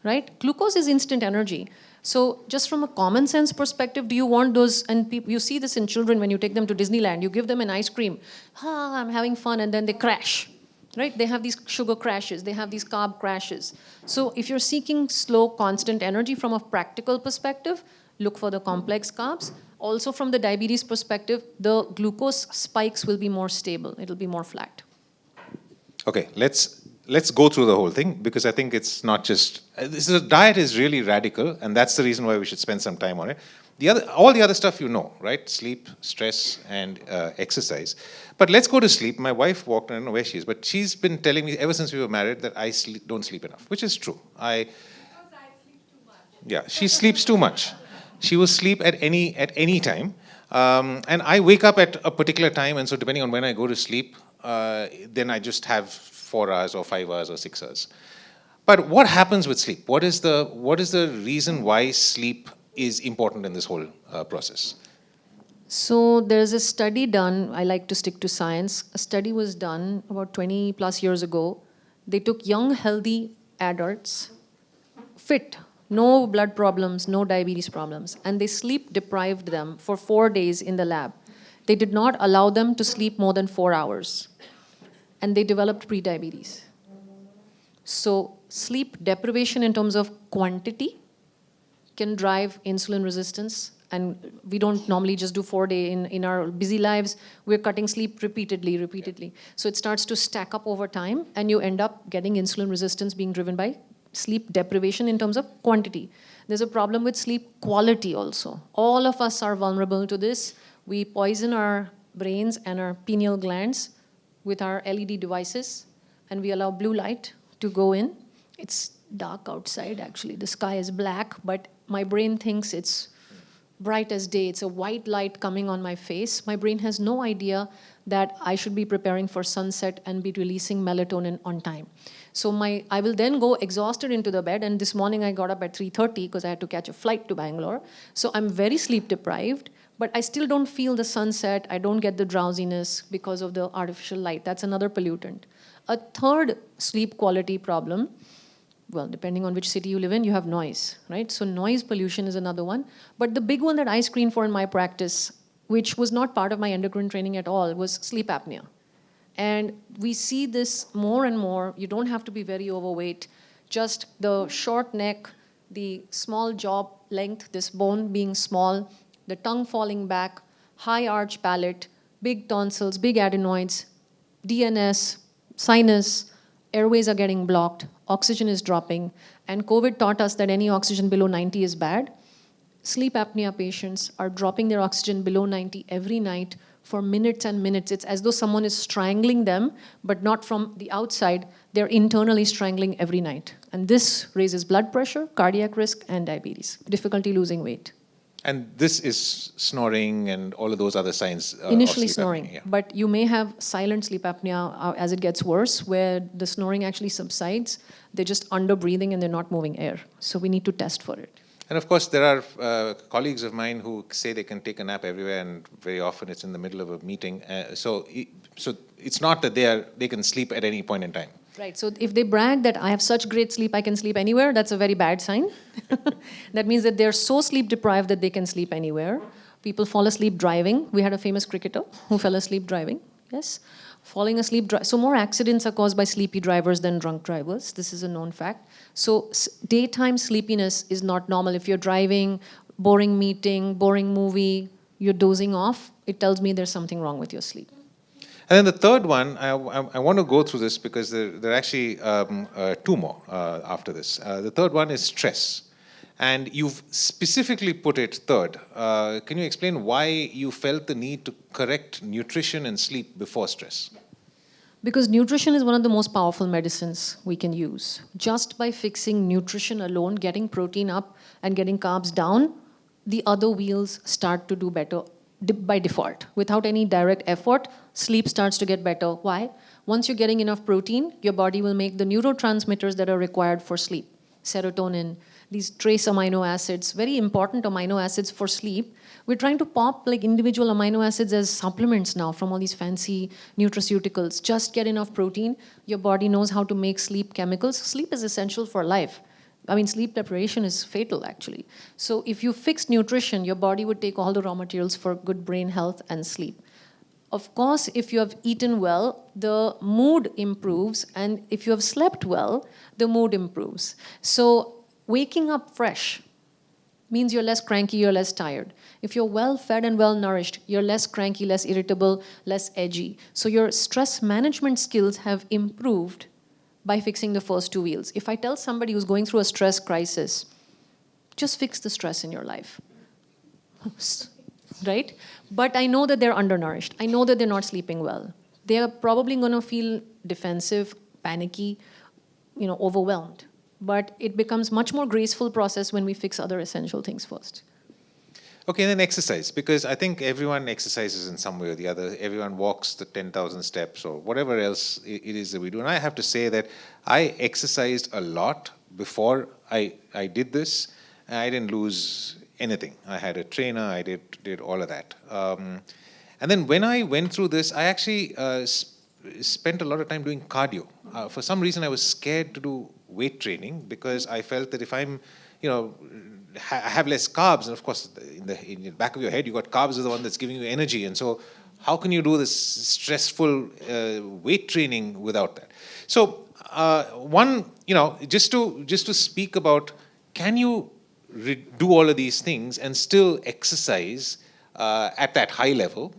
right? Glucose is instant energy. So just from a common sense perspective, do you want those, and people, you see this in children when you take them to Disneyland, you give them an ice cream, I'm having fun, and then they crash, right? They have these sugar crashes, they have these carb crashes. So if you're seeking slow, constant energy from a practical perspective, look for the complex carbs. Also from the diabetes perspective, the glucose spikes will be more stable, it'll be more flat. Okay, let's go through the whole thing because I think it's not just diet is really radical, and that's the reason why we should spend some time on it. All the other stuff you know, right? Sleep, stress, and exercise. But let's go to sleep. My wife walked, I don't know where she is, but she's been telling me ever since we were married that I don't sleep enough, which is true. Yeah, she sleeps too much. She will sleep at any time, and I wake up at a particular time, and so depending on when I go to sleep, then I just have 4 hours or 5 hours or 6 hours. But what happens with sleep? What is the reason why sleep is important in this whole process? So there's a study done, I like to stick to science. A study was done about 20 plus years ago. They took young, healthy adults, fit, no blood problems, no diabetes problems, and they sleep deprived them for 4 days in the lab. They did not allow them to sleep more than 4 hours, and they developed prediabetes. So sleep deprivation in terms of quantity can drive insulin resistance. And we don't normally just do 4-day in our busy lives. We're cutting sleep repeatedly. So it starts to stack up over time, and you end up getting insulin resistance being driven by sleep deprivation in terms of quantity. There's a problem with sleep quality also. All of us are vulnerable to this. We poison our brains and our pineal glands with our LED devices, and we allow blue light to go in. It's dark outside, actually. The sky is black, but my brain thinks it's bright as day. It's a white light coming on my face. My brain has no idea that I should be preparing for sunset and be releasing melatonin on time. So I will then go exhausted into the bed, and this morning I got up at 3:30 because I had to catch a flight to Bangalore. So I'm very sleep deprived, but I still don't feel the sunset. I don't get the drowsiness because of the artificial light. That's another pollutant. A third sleep quality problem, well, depending on which city you live in, you have noise, right? So noise pollution is another one. But the big one that I screen for in my practice, which was not part of my endocrine training at all, was sleep apnea. And we see this more and more. You don't have to be very overweight. Just the short neck, the small jaw length, this bone being small, the tongue falling back, high arch palate, big tonsils, big adenoids, DNS, sinus, airways are getting blocked, oxygen is dropping, and COVID taught us that any oxygen below 90 is bad. Sleep apnea patients are dropping their oxygen below 90 every night for minutes and minutes. It's as though someone is strangling them, but not from the outside. They're internally strangling every night. And this raises blood pressure, cardiac risk, and diabetes, difficulty losing weight. And this is snoring and all of those other signs. Initially of sleep snoring, apnea, yeah. but you may have silent sleep apnea as it gets worse, where the snoring actually subsides. They're just under breathing and they're not moving air. So we need to test for it. And of course, there are colleagues of mine who say they can take a nap everywhere, and very often it's in the middle of a meeting. So it's not that they can sleep at any point in time. Right. So if they brag that I have such great sleep, I can sleep anywhere, that's a very bad sign. That means that they're so sleep deprived that they can sleep anywhere. People fall asleep driving. We had a famous cricketer who fell asleep driving. Yes. Falling asleep. So more accidents are caused by sleepy drivers than drunk drivers. This is a known fact. So daytime sleepiness is not normal. If you're driving, boring meeting, boring movie, you're dozing off, it tells me there's something wrong with your sleep. And then the third one, I want to go through this because there are actually two more after this. The third one is stress. And you've specifically put it third. Can you explain why you felt the need to correct nutrition and sleep before stress? Because nutrition is one of the most powerful medicines we can use. Just by fixing nutrition alone, getting protein up and getting carbs down, the other wheels start to do better by default. Without any direct effort, sleep starts to get better. Why? Once you're getting enough protein, your body will make the neurotransmitters that are required for sleep. Serotonin, these trace amino acids, very important amino acids for sleep. We're trying to pop like individual amino acids as supplements now from all these fancy nutraceuticals. Just get enough protein. Your body knows how to make sleep chemicals. Sleep is essential for life. I mean, sleep deprivation is fatal, actually. So if you fix nutrition, your body would take all the raw materials for good brain health and sleep. Of course, if you have eaten well, the mood improves. And if you have slept well, the mood improves. So waking up fresh means you're less cranky, you're less tired. If you're well fed and well nourished, you're less cranky, less irritable, less edgy. So your stress management skills have improved by fixing the first two wheels. If I tell somebody who's going through a stress crisis, just fix the stress in your life, right? But I know that they're undernourished. I know that they're not sleeping well. They're probably going to feel defensive, panicky, overwhelmed. But it becomes much more graceful process when we fix other essential things first. Okay, and then exercise, because I think everyone exercises in some way or the other. Everyone walks the 10,000 steps or whatever else it is that we do. And I have to say that I exercised a lot before I did this. I didn't lose anything. I had a trainer. I did all of that. And then when I went through this, I actually spent a lot of time doing cardio. For some reason, I was scared to do weight training because I felt that if I'm, have less carbs, and of course, in the back of your head, you got carbs is the one that's giving you energy, and so how can you do this stressful weight training without that? So one, just to speak about, can you do all of these things and still exercise at that high level?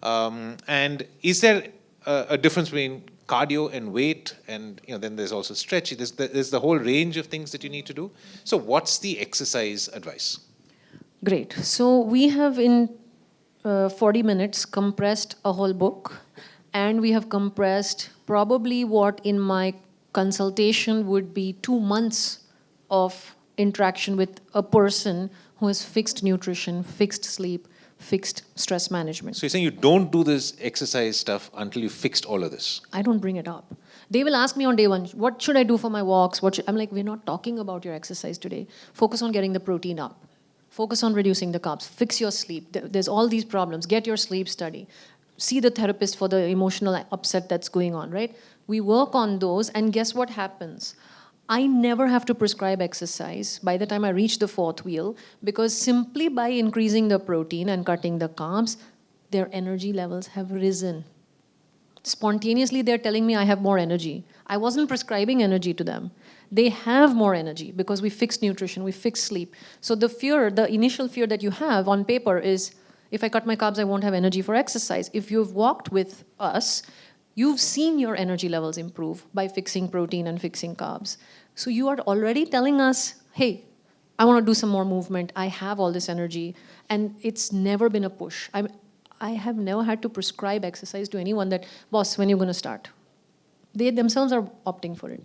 And is there a difference between cardio and weight? And then there's also stretch. There's the whole range of things that you need to do. So what's the exercise advice? Great. So we have in 40 minutes compressed a whole book, and we have compressed probably what in my consultation would be 2 months of interaction with a person who has fixed nutrition, fixed sleep, fixed stress management. So you're saying you don't do this exercise stuff until you fixed all of this? I don't bring it up. They will ask me on day one, what should I do for my walks? I'm like, we're not talking about your exercise today. Focus on getting the protein up. Focus on reducing the carbs. Fix your sleep. There's all these problems. Get your sleep study. See the therapist for the emotional upset that's going on, right? We work on those, and guess what happens? I never have to prescribe exercise by the time I reach the fourth wheel, because simply by increasing the protein and cutting the carbs, their energy levels have risen. Spontaneously, they're telling me I have more energy. I wasn't prescribing energy to them. They have more energy because we fixed nutrition, we fixed sleep. So the initial fear that you have on paper is, if I cut my carbs, I won't have energy for exercise. If you've walked with us, you've seen your energy levels improve by fixing protein and fixing carbs. So you are already telling us, hey, I want to do some more movement. I have all this energy. And it's never been a push. I have never had to prescribe exercise to anyone that, boss, when are you going to start? They themselves are opting for it.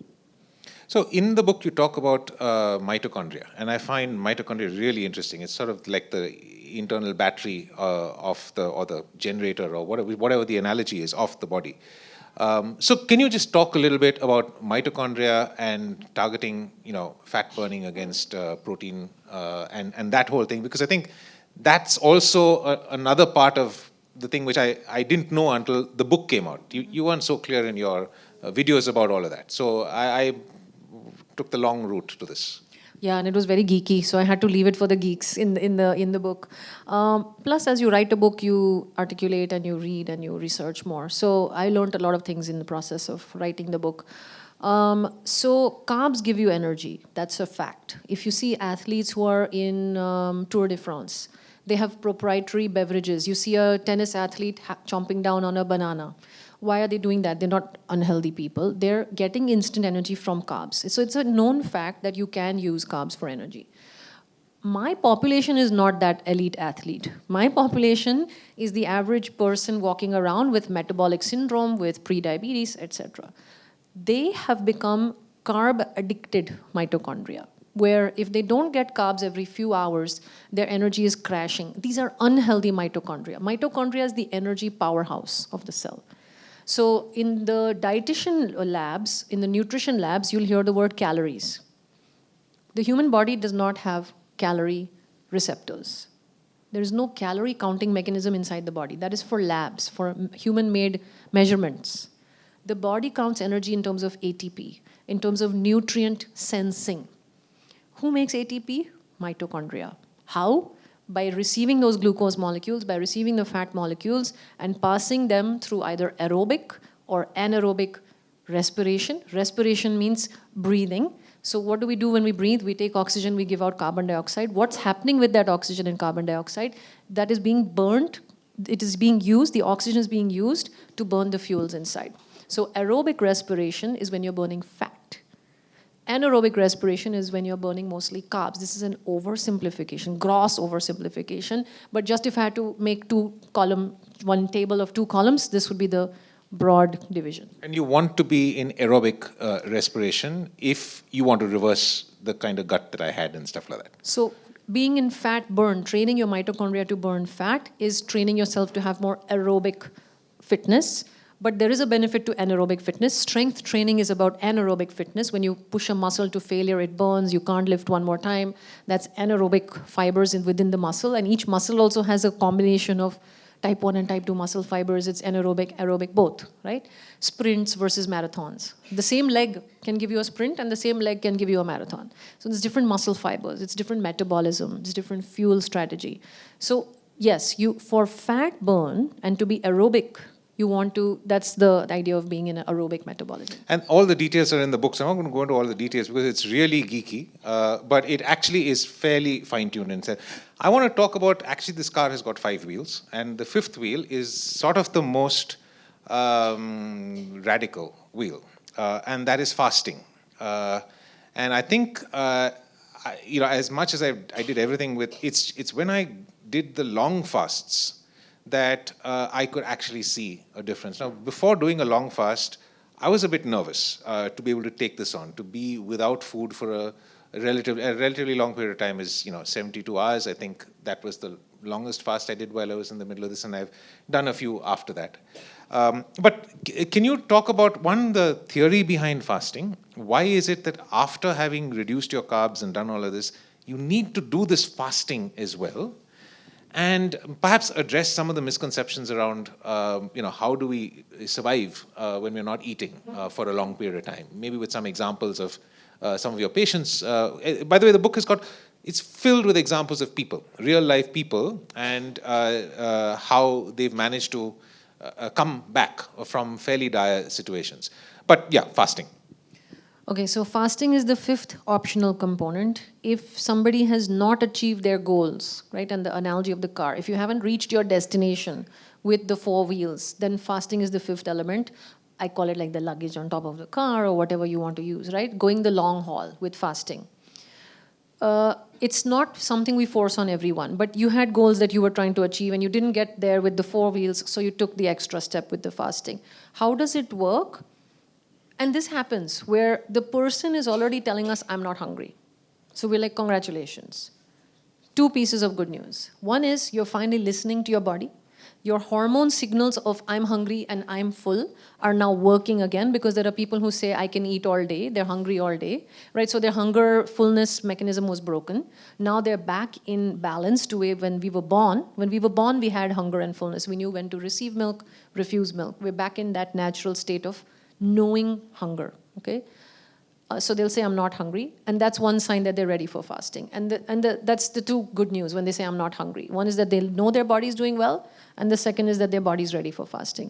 So in the book, you talk about mitochondria, and I find mitochondria really interesting. It's sort of like the internal battery or the generator, or whatever the analogy is, of the body. So can you just talk a little bit about mitochondria and targeting, fat burning against protein and that whole thing? Because I think that's also another part of the thing which I didn't know until the book came out. You weren't so clear in your videos about all of that. So I took the long route to this. Yeah, and it was very geeky, so I had to leave it for the geeks in the book. Plus, as you write a book, you articulate and you read and you research more. So I learned a lot of things in the process of writing the book. So carbs give you energy. That's a fact. If you see athletes who are in Tour de France, they have proprietary beverages. You see a tennis athlete chomping down on a banana. Why are they doing that? They're not unhealthy people. They're getting instant energy from carbs. So it's a known fact that you can use carbs for energy. My population is not that elite athlete. My population is the average person walking around with metabolic syndrome, with prediabetes, etc. They have become carb-addicted mitochondria, where if they don't get carbs every few hours, their energy is crashing. These are unhealthy mitochondria. Mitochondria is the energy powerhouse of the cell. So in the dietitian labs, in the nutrition labs, you'll hear the word calories. The human body does not have calorie receptors. There is no calorie counting mechanism inside the body. That is for labs, for human-made measurements. The body counts energy in terms of ATP, in terms of nutrient sensing. Who makes ATP? Mitochondria. How? By receiving those glucose molecules, by receiving the fat molecules and passing them through either aerobic or anaerobic respiration. Respiration means breathing. So what do we do when we breathe? We take oxygen, we give out carbon dioxide. What's happening with that oxygen and carbon dioxide? That is being burnt. It is being used, the oxygen is being used to burn the fuels inside. So aerobic respiration is when you're burning fat. Anaerobic respiration is when you're burning mostly carbs. This is an oversimplification, gross oversimplification. But just if I had to make one table of 2 columns, this would be the broad division. And you want to be in aerobic respiration if you want to reverse the kind of gut that I had and stuff like that. So being in fat burn, training your mitochondria to burn fat is training yourself to have more aerobic fitness. But there is a benefit to anaerobic fitness. Strength training is about anaerobic fitness. When you push a muscle to failure, it burns, you can't lift one more time. That's anaerobic fibers within the muscle. And each muscle also has a combination of type 1 and type 2 muscle fibers. It's anaerobic, aerobic, both, right? Sprints versus marathons. The same leg can give you a sprint and the same leg can give you a marathon. So there's different muscle fibers, it's different metabolism, it's different fuel strategy. So yes, for fat burn and to be aerobic You want to, that's the idea of being in an aerobic metabolism. And all the details are in the book, so I'm not going to go into all the details because it's really geeky, but it actually is fairly fine-tuned. And I want to talk about, actually this car has got 5 wheels, and the 5th wheel is sort of the most radical wheel, and that is fasting. And I think, as much as I did everything with, it's when I did the long fasts that I could actually see a difference. Now, before doing a long fast, I was a bit nervous to be able to take this on, to be without food for a relatively long period of time is, 72 hours. I think that was the longest fast I did while I was in the middle of this, and I've done a few after that. But can you talk about, one, the theory behind fasting? Why is it that after having reduced your carbs and done all of this, you need to do this fasting as well? And perhaps address some of the misconceptions around, how do we survive when we're not eating for a long period of time? Maybe with some examples of some of your patients. By the way, the book it's filled with examples of people, real life people, and how they've managed to come back from fairly dire situations. But yeah, fasting. Okay, so fasting is the 5th optional component. If somebody has not achieved their goals, right, and the analogy of the car, if you haven't reached your destination with the 4 wheels, then fasting is the 5th element. I call it like the luggage on top of the car or whatever you want to use, right? Going the long haul with fasting. It's not something we force on everyone, but you had goals that you were trying to achieve and you didn't get there with the 4 wheels, so you took the extra step with the fasting. How does it work? And this happens where the person is already telling us, I'm not hungry. So we're like, congratulations. 2 pieces of good news. One is you're finally listening to your body. Your hormone signals of I'm hungry and I'm full are now working again, because there are people who say I can eat all day, they're hungry all day, right? So their hunger fullness mechanism was broken. Now they're back in balance to when we were born. When we were born, we had hunger and fullness. We knew when to receive milk, refuse milk. We're back in that natural state of knowing hunger, okay? So they'll say, I'm not hungry. And that's one sign that they're ready for fasting. And that's the 2 good news when they say, I'm not hungry. One is that they'll know their body's doing well. And the second is that their body's ready for fasting.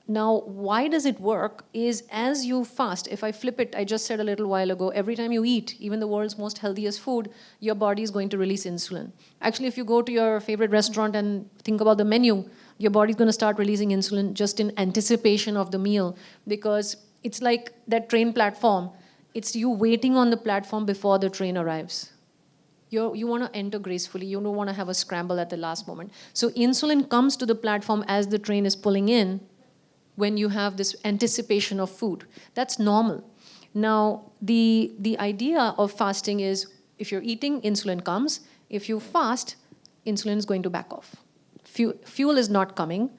Now, why does it work is as you fast, if I flip it, I just said a little while ago, every time you eat, even the world's most healthiest food, your body is going to release insulin. Actually, if you go to your favorite restaurant and think about the menu, your body's going to start releasing insulin just in anticipation of the meal, because it's like that train platform. It's you waiting on the platform before the train arrives. You want to enter gracefully. You don't want to have a scramble at the last moment. So insulin comes to the platform as the train is pulling in when you have this anticipation of food. That's normal. Now, the idea of fasting is if you're eating, insulin comes. If you fast, insulin is going to back off. Fuel is not coming.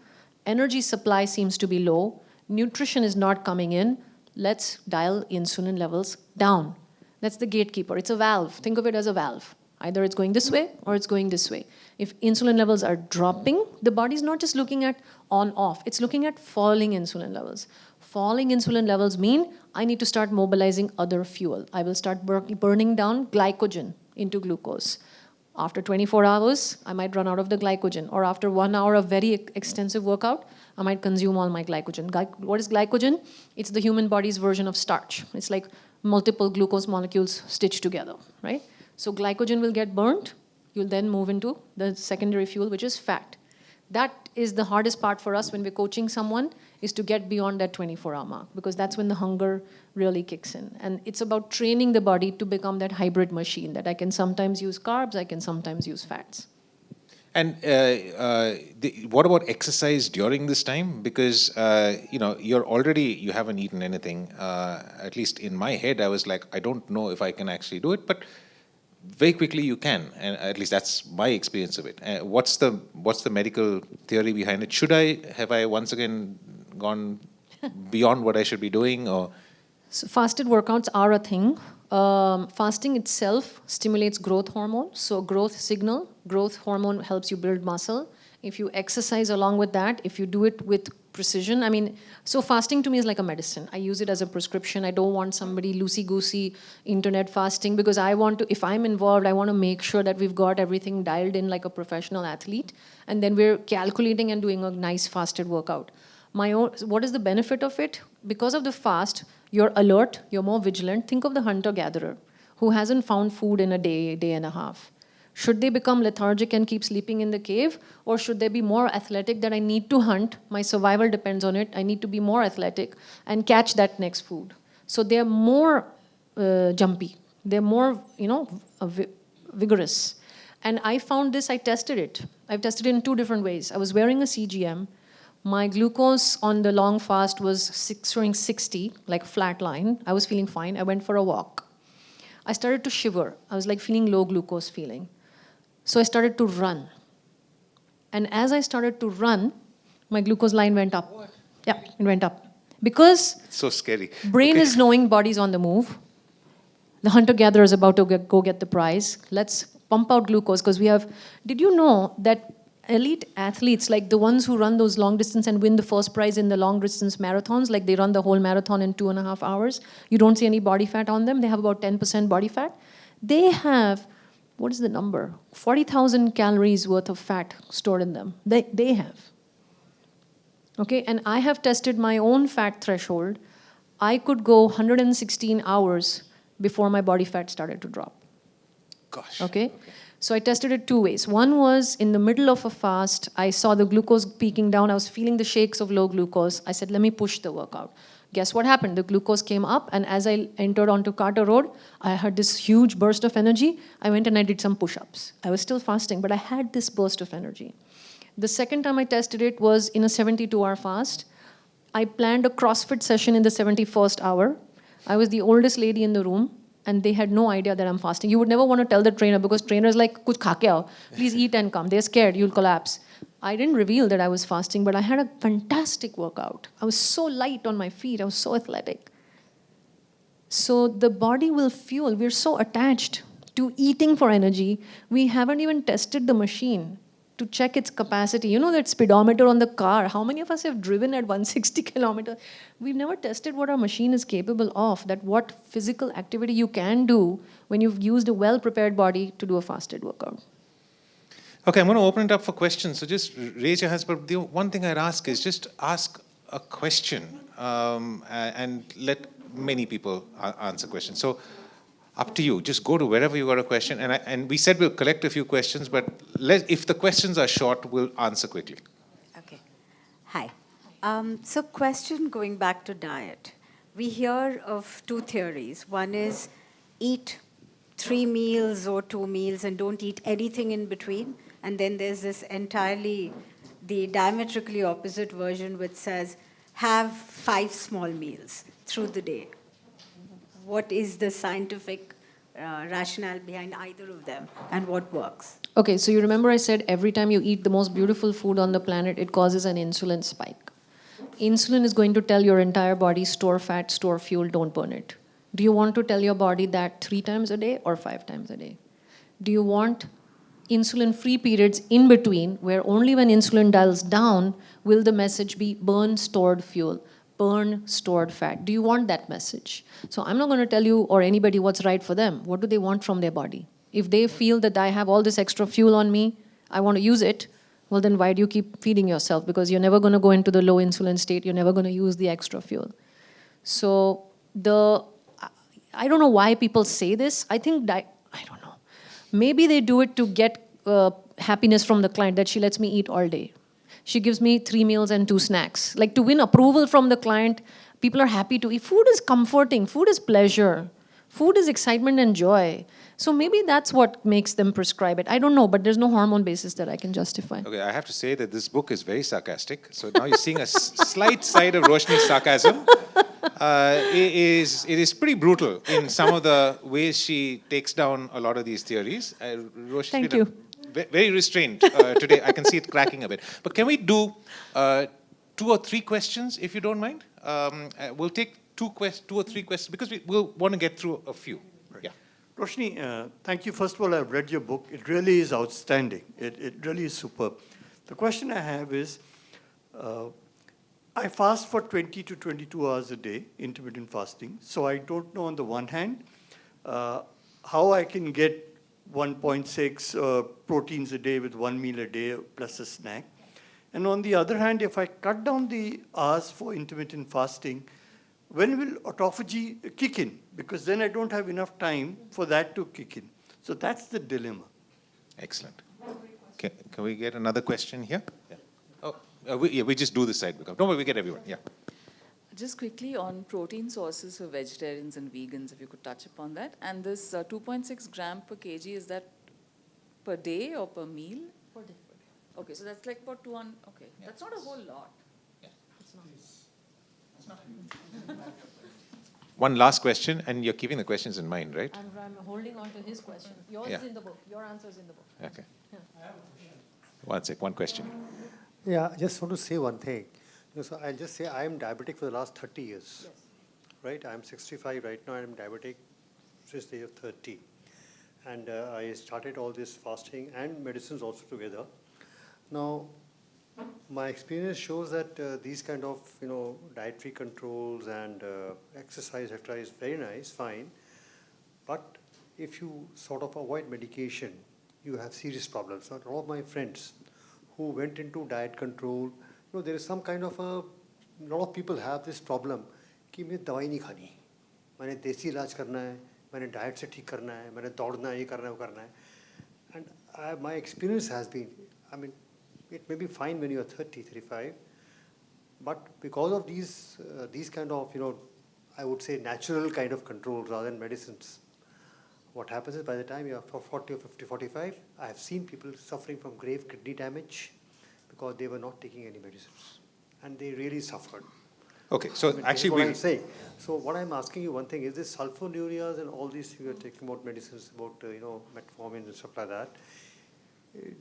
Energy supply seems to be low. Nutrition is not coming in. Let's dial insulin levels down. That's the gatekeeper. It's a valve. Think of it as a valve. Either it's going this way or it's going this way. If insulin levels are dropping, the body's not just looking at on-off. It's looking at falling insulin levels. Falling insulin levels mean I need to start mobilizing other fuel. I will start burning down glycogen into glucose. After 24 hours, I might run out of the glycogen. Or after 1 hour of very extensive workout, I might consume all my glycogen. What is glycogen? It's the human body's version of starch. It's like multiple glucose molecules stitched together, right? So glycogen will get burnt. You'll then move into the secondary fuel, which is fat. That is the hardest part for us when we're coaching someone, is to get beyond that 24-hour mark, because that's when the hunger really kicks in. And it's about training the body to become that hybrid machine, that I can sometimes use carbs, I can sometimes use fats. And what about exercise during this time? Because you haven't eaten anything. At least in my head, I was like, I don't know if I can actually do it, but very quickly you can, and at least that's my experience of it. What's the medical theory behind it? Have I once again gone beyond what I should be doing, or? So fasted workouts are a thing. Fasting itself stimulates growth hormone. So growth hormone helps you build muscle. If you exercise along with that, if you do it with precision, so fasting to me is like a medicine. I use it as a prescription. I don't want somebody loosey-goosey internet fasting, because if I'm involved, I want to make sure that we've got everything dialed in like a professional athlete, and then we're calculating and doing a nice fasted workout. What is the benefit of it? Because of the fast, you're alert, you're more vigilant. Think of the hunter-gatherer who hasn't found food in a day and a half. Should they become lethargic and keep sleeping in the cave? Or should they be more athletic that I need to hunt, my survival depends on it, I need to be more athletic and catch that next food. So they're more jumpy. They're more, vigorous. And I found this, I tested it. I've tested it in 2 different ways. I was wearing a CGM. My glucose on the long fast was showing 60, like a flat line. I was feeling fine. I went for a walk. I started to shiver. I was like feeling low glucose feeling. So I started to run. And as I started to run, my glucose line went up. What? Yeah, it went up. Because It's so scary. brain is knowing body's on the move. The hunter-gatherer is about to go get the prize. Let's pump out glucose because we have... Did you know that elite athletes, like the ones who run those long distance and win the first prize in the long distance marathons, like they run the whole marathon in 2.5 hours, you don't see any body fat on them. They have about 10% body fat. They have... What is the number? 40,000 calories worth of fat stored in them. They have. Okay, and I have tested my own fat threshold. I could go 116 hours before my body fat started to drop. Gosh. Okay? So I tested it 2 ways. One was in the middle of a fast, I saw the glucose peaking down. I was feeling the shakes of low glucose. I said, let me push the workout. Guess what happened? The glucose came up, and as I entered onto Carter Road, I had this huge burst of energy. I went and I did some push-ups. I was still fasting, but I had this burst of energy. The second time I tested it was in a 72-hour fast. I planned a CrossFit session in the 71st hour. I was the oldest lady in the room, and they had no idea that I'm fasting. You would never want to tell the trainer because trainer is like, kuch kha ke aao. Please eat and come. They're scared, you'll collapse. I didn't reveal that I was fasting, but I had a fantastic workout. I was so light on my feet. I was so athletic. So the body will fuel. We're so attached to eating for energy. We haven't even tested the machine to check its capacity. You know that speedometer on the car? How many of us have driven at 160 kilometers? We've never tested what our machine is capable of, that what physical activity you can do when you've used a well-prepared body to do a fasted workout. Okay, I'm going to open it up for questions. So just raise your hands. But the one thing I'd ask is just ask a question and let many people answer questions. So up to you. Just go to wherever you got a question. And we said we'll collect a few questions, but if the questions are short, we'll answer quickly. Okay. Hi. So question going back to diet. We hear of 2 theories. One is eat 3 meals or 2 meals and don't eat anything in between. And then there's this the diametrically opposite version which says have 5 small meals through the day. What is the scientific rationale behind either of them and what works? Okay, so you remember I said every time you eat the most beautiful food on the planet, it causes an insulin spike. Insulin is going to tell your entire body, store fat, store fuel, don't burn it. Do you want to tell your body that 3 times a day or 5 times a day? Do you want insulin-free periods in between where only when insulin dials down will the message be burn stored fuel, burn stored fat? Do you want that message? So I'm not going to tell you or anybody what's right for them. What do they want from their body? If they feel that I have all this extra fuel on me, I want to use it, well then why do you keep feeding yourself? Because you're never going to go into the low insulin state. You're never going to use the extra fuel. So I don't know why people say this. I think I don't know. Maybe they do it to get happiness from the client, that she lets me eat all day. She gives me 3 meals and 2 snacks. Like to win approval from the client, people are happy to eat. Food is comforting. Food is pleasure. Food is excitement and joy. So maybe that's what makes them prescribe it. I don't know, but there's no hormone basis that I can justify. Okay, I have to say that this book is very sarcastic. So now you're seeing a slight side of Roshni's sarcasm. It is pretty brutal in some of the ways she takes down a lot of these theories. Roshni's Thank been you. very restrained today. I can see it cracking a bit. But can we do 2 or 3 questions, if you don't mind? We'll take 2 or 3 questions because we'll want to get through a few. Yeah. Roshni, thank you. First of all, I've read your book. It really is outstanding. It really is superb. The question I have is, I fast for 20 to 22 hours a day, intermittent fasting. So I don't know on the one hand how I can get 1.6 proteins a day with 1 meal a day plus a snack. And on the other hand, if I cut down the hours for intermittent fasting, when will autophagy kick in? Because then I don't have enough time for that to kick in. So that's the dilemma. Excellent. Can we get another question here? Yeah. Oh, we just do this side. Don't worry, we get everyone. Yeah. Just quickly on protein sources for vegetarians and vegans, if you could touch upon that. And this 2.6 gram per kg, is that per day or per meal? Per day. Okay, so that's like about 200, okay. Yeah. That's not a whole lot. One last question, and you're keeping the questions in mind, right? I'm holding on to his question. Yours Yeah. is in the book. Your answer is in the book. Okay. One question. Yeah, I just want to say one thing. So I'll just say I am diabetic for the last 30 years. Yes. Right? I'm 65 right now, and I'm diabetic since the age of 30. And I started all this fasting and medicines also together. Now, my experience shows that these kind of dietary controls and exercise, etc., is very nice, fine. But if you sort of avoid medication, you have serious problems. So a lot of my friends who went into diet control, there is some kind of a lot of people have this problem कि मैं दवाई नहीं खानी, मैंने देसी इलाज करना है, मैंने डाइट से ठीक करना है, मैंने दौड़ना है, ये करना है, वो करना है. And my experience has been, I mean, it may be fine when you are 30, 35, but because of these kind of, I would say natural kind of controls rather than medicines, what happens is by the time you are 40 or 50, 45, I have seen people suffering from grave kidney damage because they were not taking any medicines. And they really suffered. Okay, so I mean, actually what we... I'm saying. So what I'm asking you one thing, is this sulfonylureas and all these you are taking about medicines, about, metformin and stuff like that,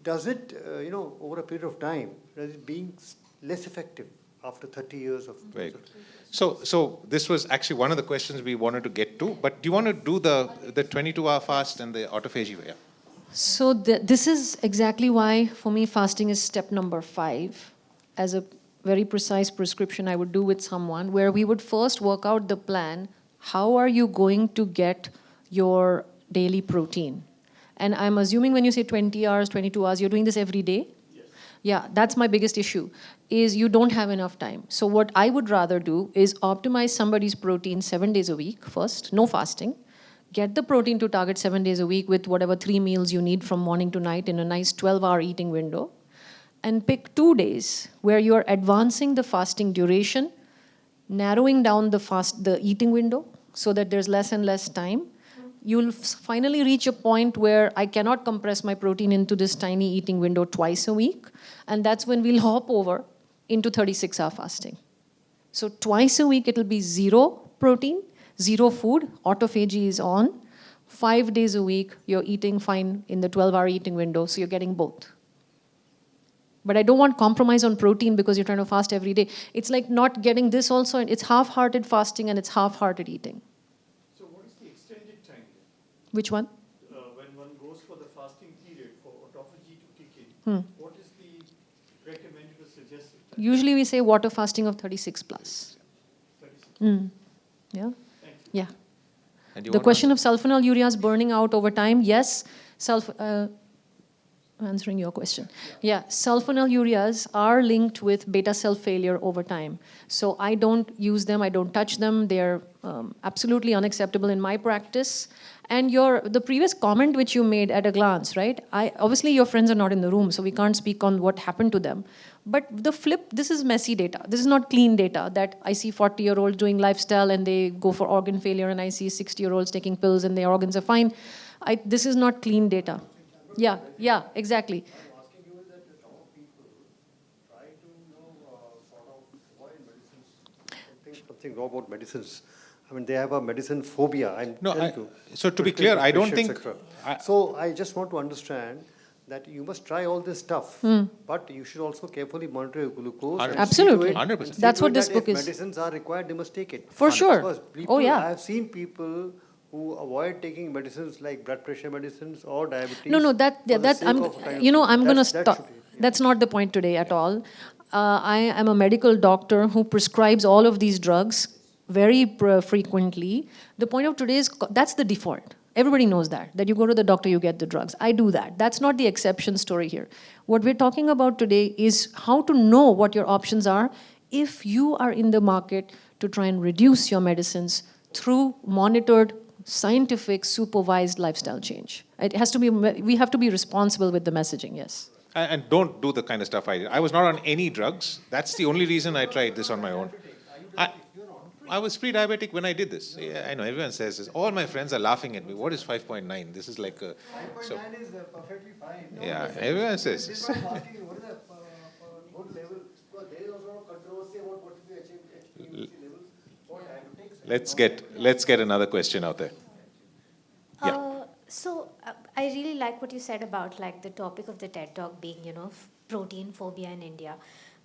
does it, over a period of time, does it being less effective after 30 years of... Very good. So this was actually one of the questions we wanted to get to, but do you want to do the 22-hour fast and the autophagy? Yeah. So this is exactly why, for me, fasting is step number 5. As a very precise prescription I would do with someone, where we would first work out the plan. How are you going to get your daily protein? And I'm assuming when you say 20 hours, 22 hours, you're doing this every day? Yes. Yeah, that's my biggest issue, is you don't have enough time. So what I would rather do is optimize somebody's protein 7 days a week first, no fasting. Get the protein to target 7 days a week with whatever 3 meals you need from morning to night in a nice 12-hour eating window. And pick 2 days where you're advancing the fasting duration, narrowing down the eating window so that there's less and less time. You'll finally reach a point where I cannot compress my protein into this tiny eating window twice a week. And that's when we'll hop over into 36-hour fasting. So twice a week, it'll be 0 protein, 0 food, autophagy is on. 5 days a week, you're eating fine in the 12-hour eating window, so you're getting both. But I don't want compromise on protein because you're trying to fast every day. It's like not getting this also, and it's half-hearted fasting and it's half-hearted eating. So what is the extended time? Which one? When one goes for the fasting period for autophagy to kick in, what is the recommended or suggested time? Usually we say water fasting of 36 plus. 36. Yeah? Yeah. And you The want question of sulfonylureas burning out over time, yes. Answering your question. Yeah, sulfonylureas are linked with beta cell failure over time. So I don't use them, I don't touch them. They're absolutely unacceptable in my practice. And the previous comment which you made at a glance, right? Obviously your friends are not in the room, so we can't speak on what happened to them. But the flip, this is messy data. This is not clean data that I see 40-year-olds doing lifestyle and they go for organ failure, and I see 60-year-olds taking pills and their organs are fine. This is not clean data. Yeah, exactly. I'm asking you is that a lot of people try to, sort of avoid medicines. Something wrong about medicines. I mean, they have a medicine phobia. So to be clear, I don't think... So I just want to understand that you must try all this stuff, but you should also carefully monitor your glucose. and see to Absolutely. it- 100%. and see That's to what it this that book if is. medicines are required, they must take it. For sure. Because Oh, yeah. I have seen people who avoid taking medicines like blood pressure medicines or diabetes. No, for the sake I'm, of kind of- I'm going to that stop. should be- That's not the point today at all. I am a medical doctor who prescribes all of these drugs very frequently. The point of today is that's the default. Everybody knows that you go to the doctor, you get the drugs. I do that. That's not the exception story here. What we're talking about today is how to know what your options are if you are in the market to try and reduce your medicines through monitored, scientific, supervised lifestyle change. It has to be, we have to be responsible with the messaging, yes. And don't do the kind of stuff I did. I was not on any drugs. That's the only reason I tried this on my own. I was pre-diabetic when I did this. Yeah, I know, everyone says this. All my friends are laughing at me. What is 5.9? This is like a... 5.9 is perfectly fine. Yeah, everyone says This this. is why I'm asking, what is the good level? Because there is also controversy about what is the HbA1c level for diabetics. Let's get another question out there. Yeah. I really like what you said about like the topic of the TED Talk being, protein phobia in India.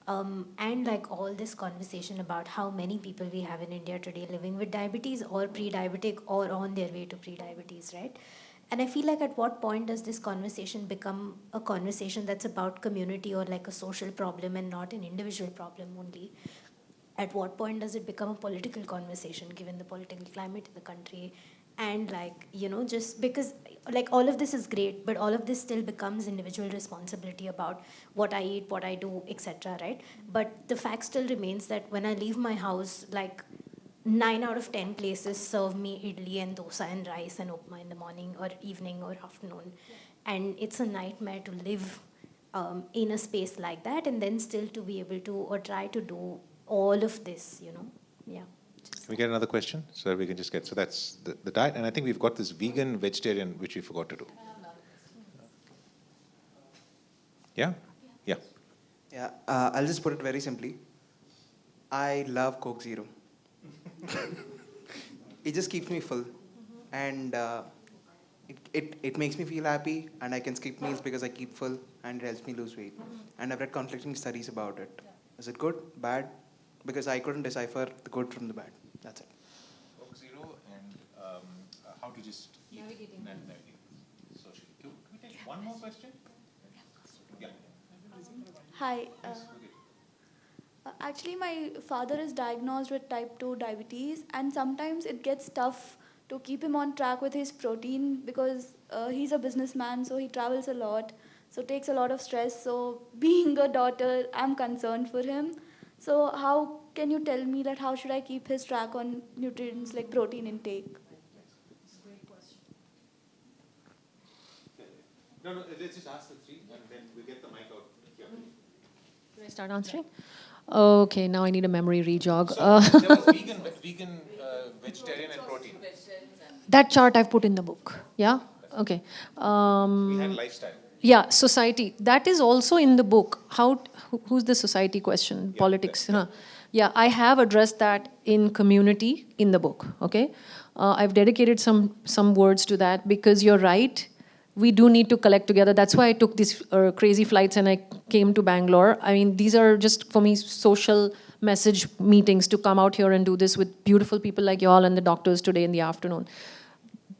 And like all this conversation about how many people we have in India today living with diabetes or pre-diabetic or on their way to pre-diabetes, right? And I feel like at what point does this conversation become a conversation that's about community or like a social problem and not an individual problem only? At what point does it become a political conversation given the political climate in the country? And like, just because like all of this is great, but all of this still becomes individual responsibility about what I eat, what I do, etc., right? But the fact still remains that when I leave my house, like 9 out of 10 places serve me idli and dosa and rice and upma in the morning or evening or afternoon. And it's a nightmare to live in a space like that and then still to be able to or try to do all of this, yeah. Can we get another question so that we can just get... So that's the diet. And I think we've got this vegan, vegetarian, which we forgot to do. Yeah? Yeah. Yeah, I'll just put it very simply. I love Coke Zero. It just keeps me full. And it makes me feel happy, and I can skip meals because I keep full, and it helps me lose weight. And I've read conflicting studies about it. Is it good? Bad? Because I couldn't decipher the good from the bad. That's it. Coke Zero and how to just eat and navigate socially. Can we take one more question? Yeah. Hi. Actually, my father is diagnosed with type 2 diabetes, and sometimes it gets tough to keep him on track with his protein because he's a businessman, so he travels a lot, so takes a lot of stress. So being a daughter, I'm concerned for him. So how can you tell me that how should I keep his track on nutrients like protein intake? Great question. No, let's just ask the three and then we get the mic out here. Can I start answering? Okay, now I need a memory rejog. So there was vegan, vegetarian and protein. That chart I've put in the book. Yeah? Okay. We had lifestyle. Yeah, society. That is also in the book. Who's the society question? Yeah, Politics. Huh? Yeah, I have addressed that in community in the book. Okay, I've dedicated some words to that because you're right. We do need to collect together. That's why I took these crazy flights and I came to Bangalore. I mean, these are just for me social message meetings to come out here and do this with beautiful people like y'all and the doctors today in the afternoon.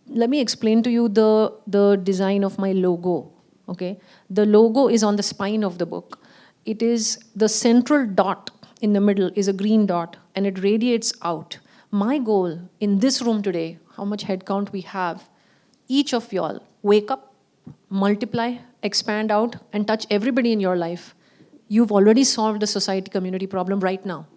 Let me explain to you the design of my logo. Okay, the logo is on the spine of the book. It is the central dot in the middle is a green dot and it radiates out. My goal in this room today, how much head count we have, each of y'all wake up, multiply, expand out and touch everybody in your life. You've already solved the society community problem right now.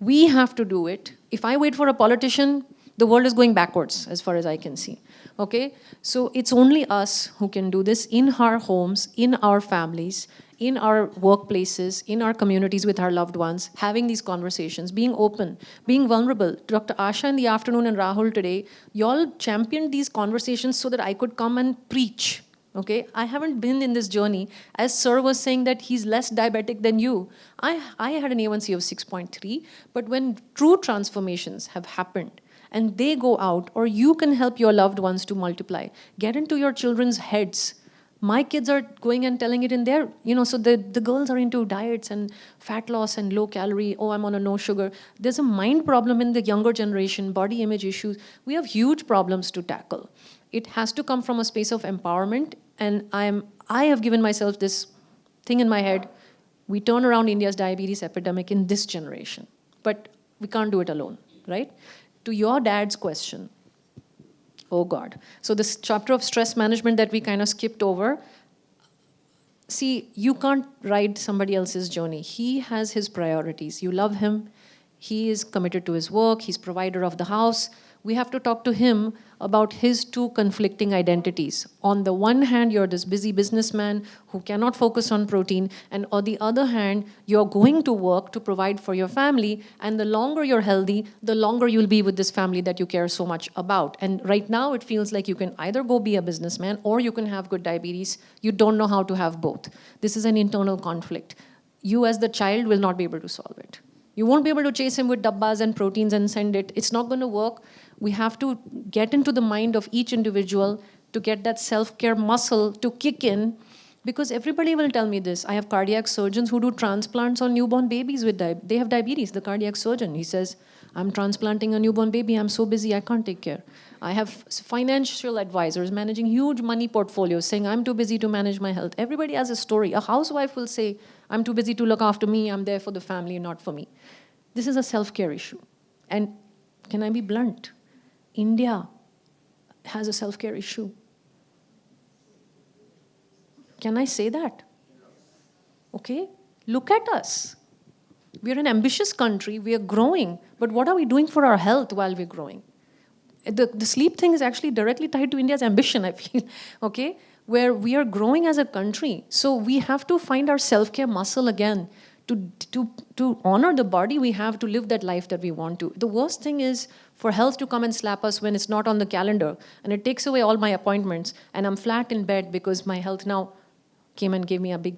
We have to do it. If I wait for a politician, the world is going backwards as far as I can see. Okay? So it's only us who can do this in our homes, in our families, in our workplaces, in our communities with our loved ones, having these conversations, being open, being vulnerable. Dr. Asha in the afternoon and Rahul today, y'all championed these conversations so that I could come and preach. Okay, I haven't been in this journey. As Sir was saying that he's less diabetic than you. I had an A1C of 6.3, but when true transformations have happened, and they go out, or you can help your loved ones to multiply. Get into your children's heads. My kids are going and telling it in their, so the girls are into diets and fat loss and low calorie. Oh, I'm on a no sugar. There's a mind problem in the younger generation, body image issues. We have huge problems to tackle. It has to come from a space of empowerment. And I have given myself this thing in my head. We turn around India's diabetes epidemic in this generation. But we can't do it alone, right? To your dad's question, Oh God. So this chapter of stress management that we kind of skipped over, see, you can't ride somebody else's journey. He has his priorities. You love him. He is committed to his work. He's provider of the house. We have to talk to him about his two conflicting identities. On the one hand, you're this busy businessman who cannot focus on protein. And on the other hand, you're going to work to provide for your family. And the longer you're healthy, the longer you'll be with this family that you care so much about. And right now, it feels like you can either go be a businessman or you can have good diabetes. You don't know how to have both. This is an internal conflict. You as the child will not be able to solve it. You won't be able to chase him with dabbas and proteins and send it. It's not going to work. We have to get into the mind of each individual to get that self-care muscle to kick in, because everybody will tell me this. I have cardiac surgeons who do transplants on newborn babies with they have diabetes. The cardiac surgeon, he says, I'm transplanting a newborn baby. I'm so busy, I can't take care. I have financial advisors managing huge money portfolios saying, I'm too busy to manage my health. Everybody has a story. A housewife will say, I'm too busy to look after me. I'm there for the family, not for me. This is a self-care issue. And can I be blunt? India has a self-care issue. Can I say that? Okay? Look at us. We are an ambitious country. We are growing. But what are we doing for our health while we're growing? The sleep thing is actually directly tied to India's ambition, I feel. Okay? Where we are growing as a country. So we have to find our self-care muscle again. To honor the body we have to live that life that we want to. The worst thing is for health to come and slap us when it's not on the calendar, and it takes away all my appointments, and I'm flat in bed because my health now came and gave me a big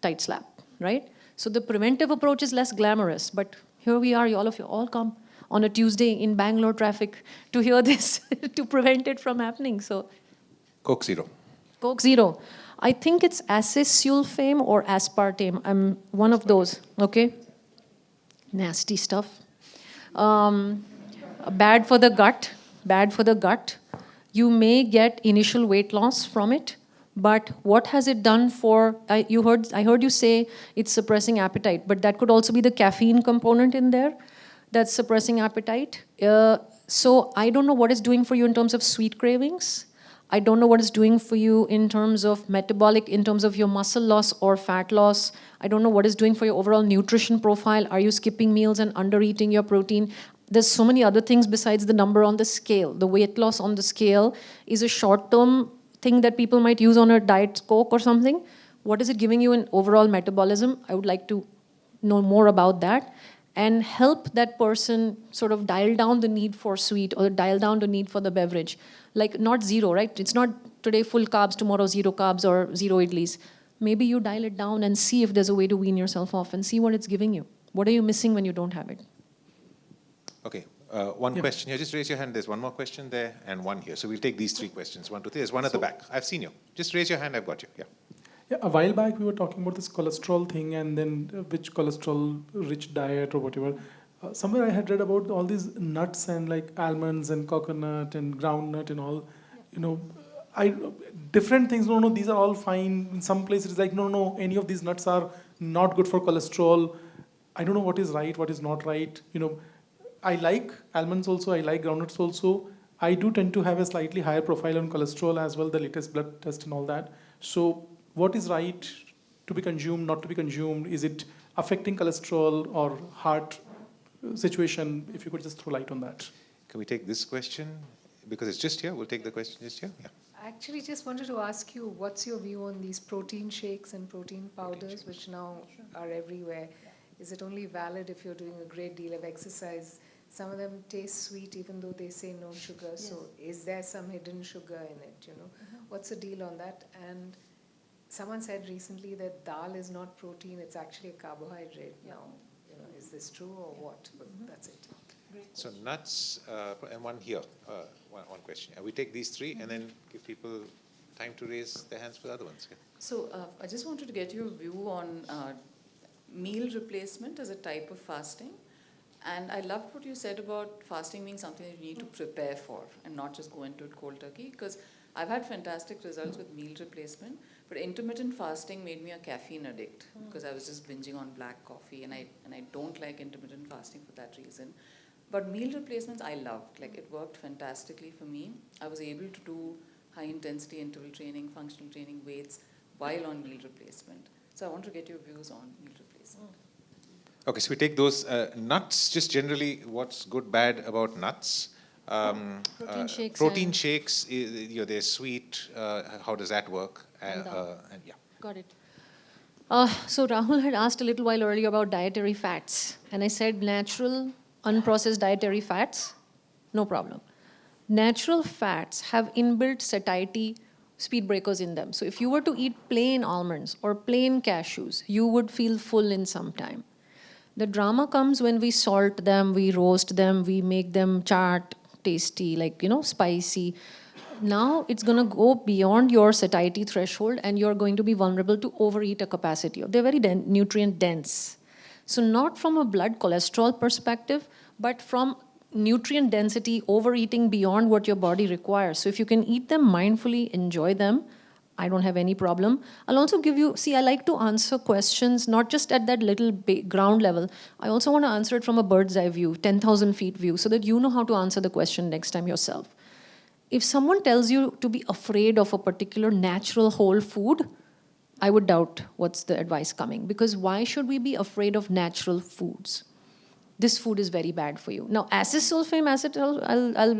tight slap, right? So the preventive approach is less glamorous, but here we are, all of you all come on a Tuesday in Bangalore traffic to hear this, to prevent it from happening. So Coke Zero. Coke Zero. I think it's acesulfame or aspartame. I'm one of those, okay? Nasty stuff. Bad for the gut, bad for the gut. You may get initial weight loss from it, but what has it done for, I heard you say it's suppressing appetite, but that could also be the caffeine component in there that's suppressing appetite. So I don't know what it's doing for you in terms of sweet cravings. I don't know what it's doing for you in terms of metabolic, in terms of your muscle loss or fat loss. I don't know what it's doing for your overall nutrition profile. Are you skipping meals and under-eating your protein? There's so many other things besides the number on the scale. The weight loss on the scale is a short-term thing that people might use on a diet Coke or something. What is it giving you in overall metabolism? I would like to know more about that and help that person sort of dial down the need for sweet or dial down the need for the beverage. Like not zero, right? It's not today full carbs, tomorrow zero carbs or zero idlis. Maybe you dial it down and see if there's a way to wean yourself off and see what it's giving you. What are you missing when you don't have it? Okay, one question here. Just raise your hand. There's one more question there and one here. So we'll take these three questions. 1, 2, 3. There's one at the back. I've seen you. Just raise your hand. I've got you. Yeah. Yeah, a while back we were talking about this cholesterol thing and then which cholesterol-rich diet or whatever. Somewhere I had read about all these nuts and like almonds and coconut and groundnut and all, you know, different things. No, these are all fine. In some places it's like, no, any of these nuts are not good for cholesterol. I don't know what is right, what is not right. You know, I like almonds also. I like groundnuts also. I do tend to have a slightly higher profile on cholesterol as well, the latest blood test and all that. So what is right to be consumed, not to be consumed? Is it affecting cholesterol or heart situation? If you could just throw light on that. Can we take this question? Because it's just here. We'll take the question just here. Yeah. I actually just wanted to ask you, what's your view on these protein shakes and protein powders, which now are everywhere? Is it only valid if you're doing a great deal of exercise? Some of them taste sweet even though they say no sugar. Yes. So is there some hidden sugar in it, you know? What's the deal on that? And someone said recently that dal is not protein, it's actually a carbohydrate now. You know, is this true or what? But that's it. So nuts, and one here, one question. We take these three and then give people time to raise their hands for the other ones. Yeah. So I just wanted to get your view on meal replacement as a type of fasting. And I loved what you said about fasting being something that you need to prepare for and not just go into it cold turkey, because I've had fantastic results with meal replacement, but intermittent fasting made me a caffeine addict because I was just binging on black coffee, and I don't like intermittent fasting for that reason. But meal replacements I loved. Like, it worked fantastically for me. I was able to do high intensity interval training, functional training, weights while on meal replacement. So I want to get your views on meal replacement. Okay, so we take those nuts, just generally what's good, bad about nuts. Protein shakes. Protein shakes, they're sweet. How does that work? And yeah. Got it. So Rahul had asked a little while earlier about dietary fats. And I said natural, unprocessed dietary fats, no problem. Natural fats have inbuilt satiety speed breakers in them. So if you were to eat plain almonds or plain cashews, you would feel full in some time. The drama comes when we salt them, we roast them, we make them chaat, tasty, like, spicy. Now it's going to go beyond your satiety threshold and you're going to be vulnerable to overeat a capacity. They're very nutrient dense. So not from a blood cholesterol perspective, but from nutrient density, overeating beyond what your body requires. So if you can eat them mindfully, enjoy them, I don't have any problem. I'll also give you, I like to answer questions, not just at that little ground level. I also want to answer it from a bird's eye view, 10,000 feet view, so that you know how to answer the question next time yourself. If someone tells you to be afraid of a particular natural whole food, I would doubt what's the advice coming. Because why should we be afraid of natural foods? This food is very bad for you. Now, acesulfame, acetal,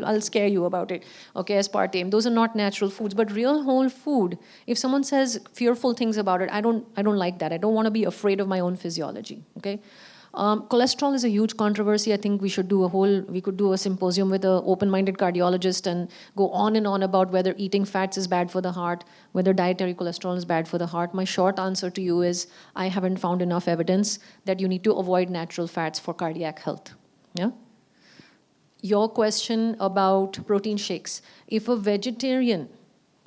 I'll scare you about it. Okay, aspartame, those are not natural foods, but real whole food. If someone says fearful things about it, I don't like that. I don't want to be afraid of my own physiology. Okay, cholesterol is a huge controversy. I think we could do a symposium with an open-minded cardiologist and go on and on about whether eating fats is bad for the heart, whether dietary cholesterol is bad for the heart. My short answer to you is I haven't found enough evidence that you need to avoid natural fats for cardiac health. Yeah? Your question about protein shakes. If a vegetarian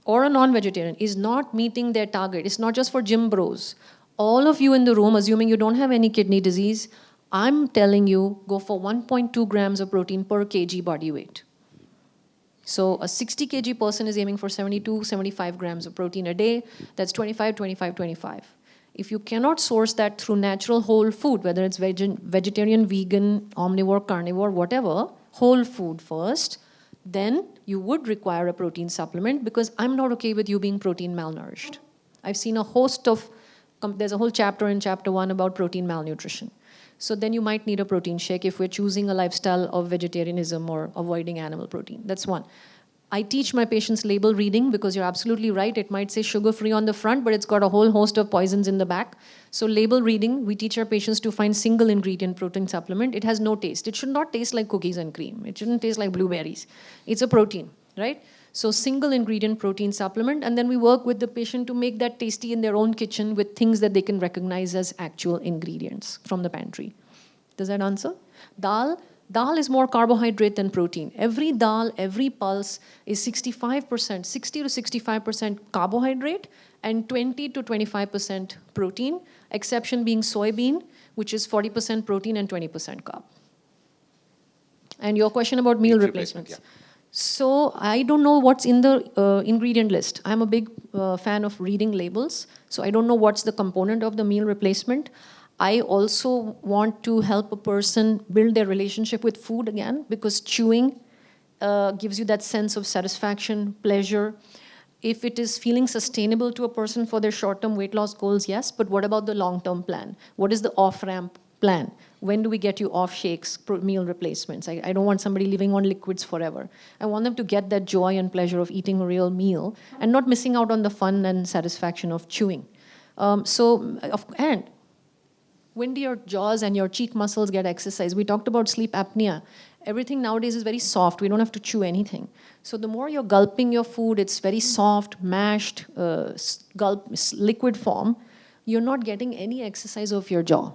or a non-vegetarian is not meeting their target, it's not just for gym bros. All of you in the room, assuming you don't have any kidney disease, I'm telling you, go for 1.2 grams of protein per kg body weight. So a 60 kg person is aiming for 72, 75 grams of protein a day. That's 25, 25, 25. If you cannot source that through natural whole food, whether it's vegetarian, vegan, omnivore, carnivore, whatever, whole food first, then you would require a protein supplement because I'm not okay with you being protein malnourished. I've seen a host of there's a whole chapter in chapter 1 about protein malnutrition. So then you might need a protein shake if we're choosing a lifestyle of vegetarianism or avoiding animal protein. That's one. I teach my patients label reading because you're absolutely right. It might say sugar-free on the front, but it's got a whole host of poisons in the back. So label reading, we teach our patients to find single ingredient protein supplement. It has no taste. It should not taste like cookies and cream. It shouldn't taste like blueberries. It's a protein, right? So single ingredient protein supplement, and then we work with the patient to make that tasty in their own kitchen with things that they can recognize as actual ingredients from the pantry. Does that answer? Dal is more carbohydrate than protein. Every dal, every pulse is 65%, 60 to 65% carbohydrate and 20 to 25% protein, exception being soybean, which is 40% protein and 20% carb. And your question about meal replacements. Yeah. So I don't know what's in the ingredient list. I'm a big fan of reading labels. So I don't know what's the component of the meal replacement. I also want to help a person build their relationship with food again because chewing gives you that sense of satisfaction, pleasure. If it is feeling sustainable to a person for their short-term weight loss goals, yes. But what about the long-term plan? What is the off-ramp plan? When do we get you off shakes, meal replacements? I don't want somebody living on liquids forever. I want them to get that joy and pleasure of eating a real meal and not missing out on the fun and satisfaction of chewing. And when do your jaws and your cheek muscles get exercise? We talked about sleep apnea. Everything nowadays is very soft. We don't have to chew anything. So the more you're gulping your food, it's very soft, mashed, liquid form. You're not getting any exercise of your jaw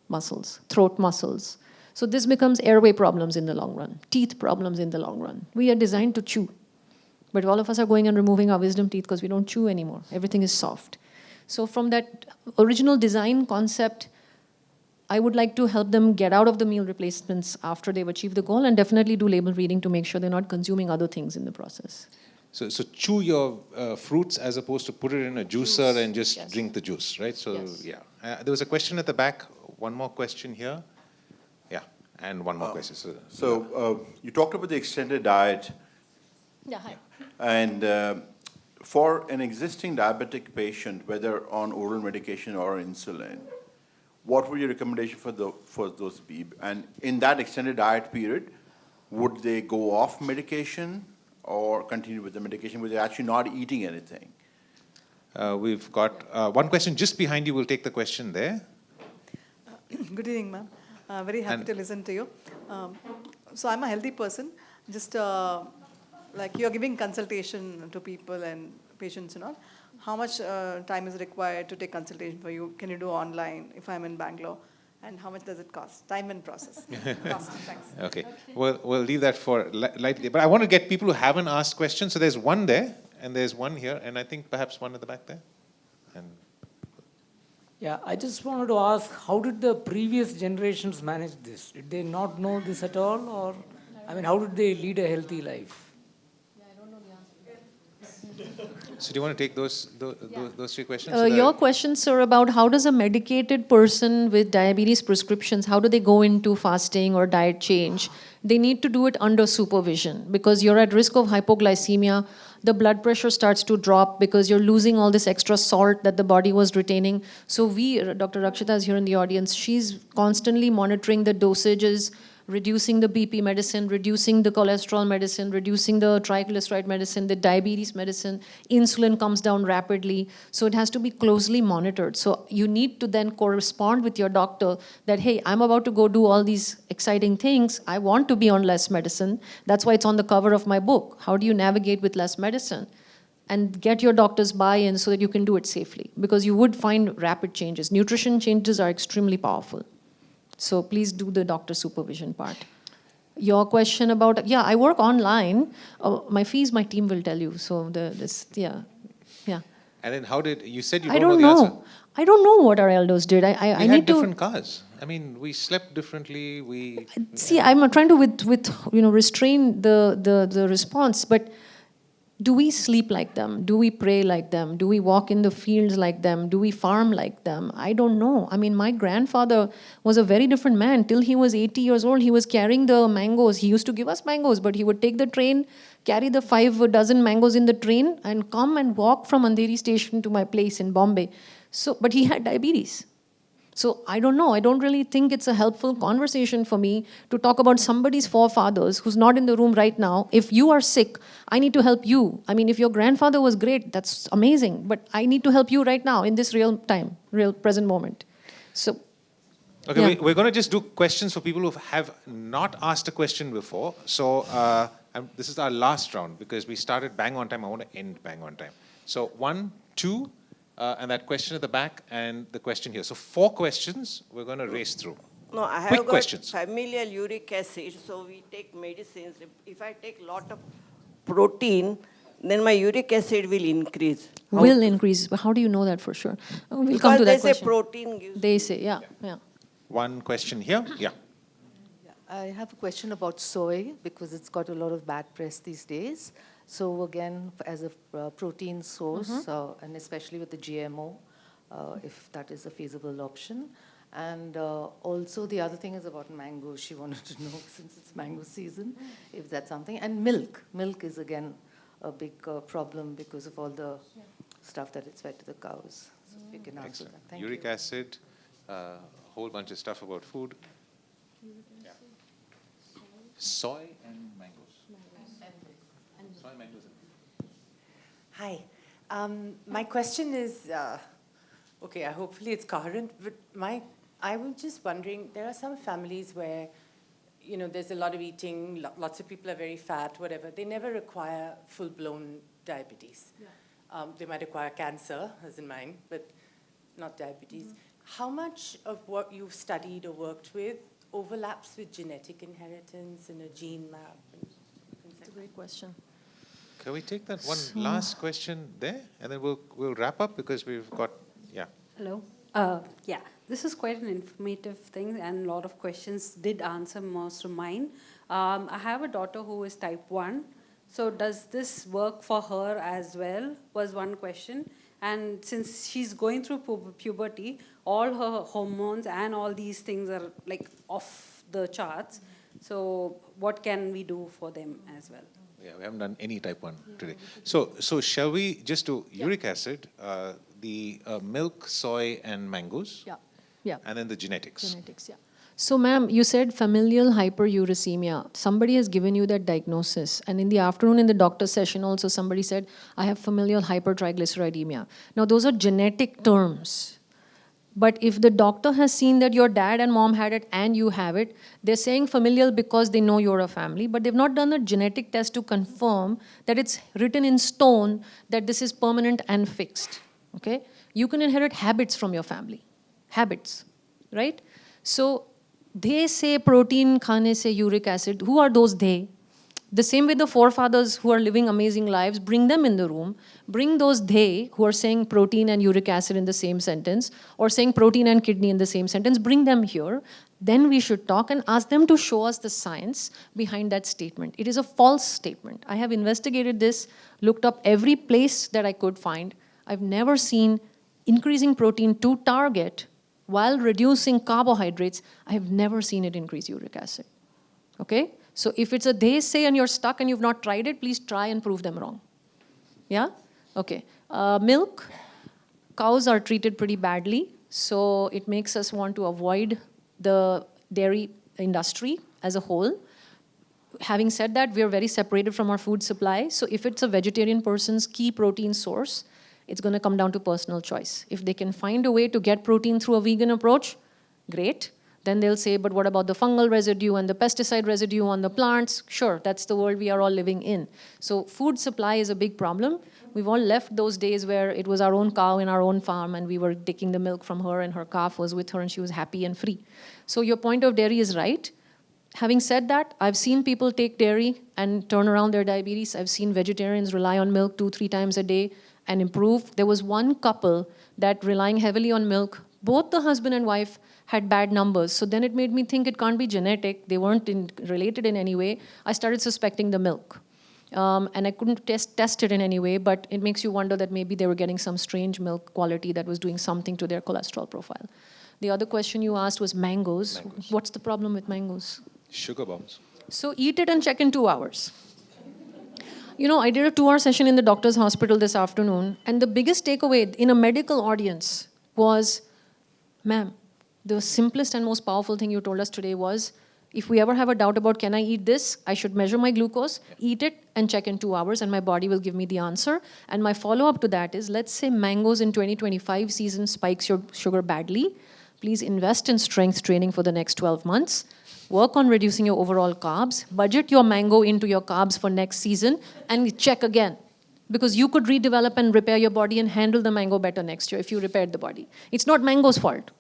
muscles, throat muscles. So this becomes airway problems in the long run, teeth problems in the long run. We are designed to chew. But all of us are going and removing our wisdom teeth because we don't chew anymore. Everything is soft. So from that original design concept, I would like to help them get out of the meal replacements after they've achieved the goal and definitely do label reading to make sure they're not consuming other things in the process. So chew your fruits as opposed to put it in a juicer and just drink the juice, right? So yeah. There was a question at the back. One more question here. Yeah. and one more question. You talked about the extended diet. Yeah, hi. And for an existing diabetic patient, whether on oral medication or insulin, what would your recommendation for those be? And in that extended diet period, would they go off medication or continue with the medication? Would they actually not eating anything? We've got one question just behind you. We'll take the question there. Good evening, ma'am. Very happy to listen to you. So I'm a healthy person. Just like you're giving consultation to people and patients and all. How much time is required to take consultation for you? Can you do online if I'm in Bangalore? And how much does it cost? Time and process. Cost. Thanks. Okay. We'll leave that for lightly. But I want to get people who haven't asked questions. So there's one there, and there's one here, and I think perhaps one at the back there. And yeah, I just wanted to ask, how did the previous generations manage this? Did they not know this at all? Or, I mean, how did they lead a healthy life? So do you want to take those three questions? Your question, sir, about how does a medicated person with diabetes prescriptions, how do they go into fasting or diet change? They need to do it under supervision because you're at risk of hypoglycemia. The blood pressure starts to drop because you're losing all this extra salt that the body was retaining. So Dr. Rakshita is here in the audience. She's constantly monitoring the dosages, reducing the BP medicine, reducing the cholesterol medicine, reducing the triglyceride medicine, the diabetes medicine. Insulin comes down rapidly. So it has to be closely monitored. So you need to then correspond with your doctor that, hey, I'm about to go do all these exciting things. I want to be on less medicine. That's why it's on the cover of my book. How do you navigate with less medicine? And get your doctor's buy-in so that you can do it safely. Because you would find rapid changes. Nutrition changes are extremely powerful. So please do the doctor supervision part. Your question about, yeah, I work online. My fees, my team will tell you. So yeah. And then how did, you said you I don't know the answer. I don't know what our elders did. I We need had to different cars. I mean, we slept differently. see. I'm trying to restrain the response, but do we sleep like them? Do we pray like them? Do we walk in the fields like them? Do we farm like them? I don't know. I mean, my grandfather was a very different man. Till he was 80 years old, he was carrying the mangoes. He used to give us mangoes, but he would take the train, carry the 5 dozen mangoes in the train, and come and walk from Andheri station to my place in Bombay. But he had diabetes. So I don't know. I don't really think it's a helpful conversation for me to talk about somebody's forefathers who's not in the room right now. If you are sick, I need to help you. I mean, if your grandfather was great, that's amazing. But I need to help you right now in this real time, real present moment. So, Okay, yeah. we're going to just do questions for people who have not asked a question before. So this is our last round because we started bang on time. I want to end bang on time. So 1, 2, and that question at the back and the question here. So 4 questions we're going to race through. No, I have Quick got questions. familial uric acid, so we take medicines. If I take a lot of protein, then my uric acid will increase. Will increase. But how do you know that for sure? We'll Because come to they that say question. protein gives. They say, yeah. One question here. Yeah. I have a question about soy because it's got a lot of bad press these days. So again, as a protein source, and especially with the GMO, if that is a feasible option. And also the other thing is about mango. She wanted to know, since it's mango season, if that's something. And milk. Milk is again a big problem because of all the stuff that it's fed to the cows. So if you can answer Excellent. that. Thank Uric you. acid, a whole bunch of stuff about food. Yeah. Soy and mangoes. Soy, mangoes, and Hi. My question is, hopefully it's current, but I was just wondering, there are some families where, there's a lot of eating, lots of people are very fat, whatever. They never require full-blown diabetes. Yeah. They might require cancer, as in mine, but not diabetes. Mm-hmm. How much of what you've studied or worked with overlaps with genetic inheritance and a gene map? That's a great question. Can we take that one last question there? And then we'll wrap up because we've got, yeah. Hello. Yeah, this is quite an informative thing and a lot of questions did answer most of mine. I have a daughter who is type 1. So does this work for her as well, was one question. And since she's going through puberty, all her hormones and all these things are like off the charts. So what can we do for them as well? Yeah, we haven't done any type 1 today. So shall we just do uric acid, the milk, soy, and mangoes? Yeah. Yeah. And then the genetics. Genetics, yeah. So, ma'am, you said familial hyperuricemia. Somebody has given you that diagnosis. And in the afternoon, in the doctor's session also, somebody said, I have familial hypertriglyceridemia. Now, those are genetic terms. But if the doctor has seen that your dad and mom had it and you have it, they're saying familial because they know you're a family, but they've not done a genetic test to confirm that it's written in stone that this is permanent and fixed. Okay? You can inherit habits from your family. Habits, right? So they say protein, khane se uric acid. Who are those they? The same way the forefathers who are living amazing lives, bring them in the room. Bring those they who are saying protein and uric acid in the same sentence or saying protein and kidney in the same sentence. Bring them here. Then we should talk and ask them to show us the science behind that statement. It is a false statement. I have investigated this, looked up every place that I could find. I've never seen increasing protein to target while reducing carbohydrates. I have never seen it increase uric acid. Okay? So if it's a they say and you're stuck and you've not tried it, please try and prove them wrong. Yeah? Okay. Milk. Cows are treated pretty badly. So it makes us want to avoid the dairy industry as a whole. Having said that, we are very separated from our food supply. So if it's a vegetarian person's key protein source, it's going to come down to personal choice. If they can find a way to get protein through a vegan approach, great. Then they'll say, but what about the fungal residue and the pesticide residue on the plants? Sure, that's the world we are all living in. So food supply is a big problem. We've all left those days where it was our own cow in our own farm and we were taking the milk from her and her calf was with her and she was happy and free. So your point of dairy is right. Having said that, I've seen people take dairy and turn around their diabetes. I've seen vegetarians rely on milk 2-3 times a day and improve. There was one couple that relying heavily on milk, both the husband and wife had bad numbers. So then it made me think it can't be genetic. They weren't related in any way. I started suspecting the milk. And I couldn't test it in any way, but it makes you wonder that maybe they were getting some strange milk quality that was doing something to their cholesterol profile. The other question you asked was mangoes. What's the problem with mangoes? Sugar bombs. So eat it and check in 2 hours. You know, I did a 2-hour session in the doctor's hospital this afternoon, and the biggest takeaway in a medical audience was, ma'am, the simplest and most powerful thing you told us today was, if we ever have a doubt about can I eat this, I should measure my glucose, eat it, and check in 2 hours, and my body will give me the answer. And my follow-up to that is, let's say mangoes in 2025 season spikes your sugar badly. Please invest in strength training for the next 12 months. Work on reducing your overall carbs. Budget your mango into your carbs for next season, and check again. Because you could redevelop and repair your body and handle the mango better next year if you repaired the body. It's not mango's fault.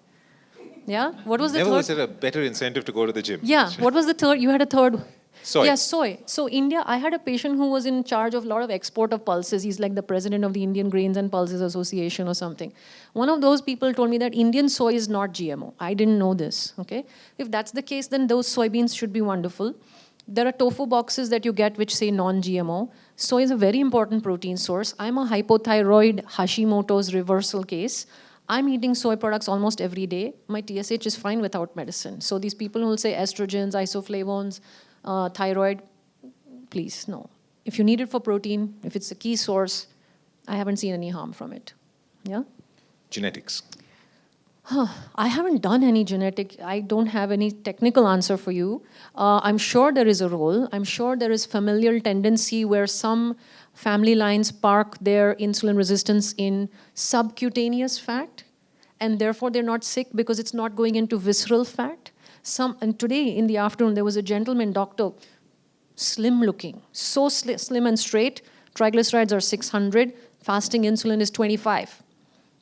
Yeah? What was the Never third? was there a better incentive to go to the gym. Yeah. What was the third? You had a third. Soy. Yeah, soy. So India, I had a patient who was in charge of a lot of export of pulses. He's like the president of the Indian Grains and Pulses Association or something. One of those people told me that Indian soy is not GMO. I didn't know this, okay? If that's the case, then those soybeans should be wonderful. There are tofu boxes that you get which say non-GMO. Soy is a very important protein source. I'm a hypothyroid Hashimoto's reversal case. I'm eating soy products almost every day. My TSH is fine without medicine. So these people who will say estrogens, isoflavones, thyroid, please, no. If you need it for protein, if it's a key source, I haven't seen any harm from it. Yeah? Genetics. I haven't done any genetic, I don't have any technical answer for you. I'm sure there is a role. I'm sure there is familial tendency where some family lines park their insulin resistance in subcutaneous fat, and therefore they're not sick because it's not going into visceral fat. And today in the afternoon, there was a gentleman doctor, slim looking, so slim and straight, triglycerides are 600, fasting insulin is 25.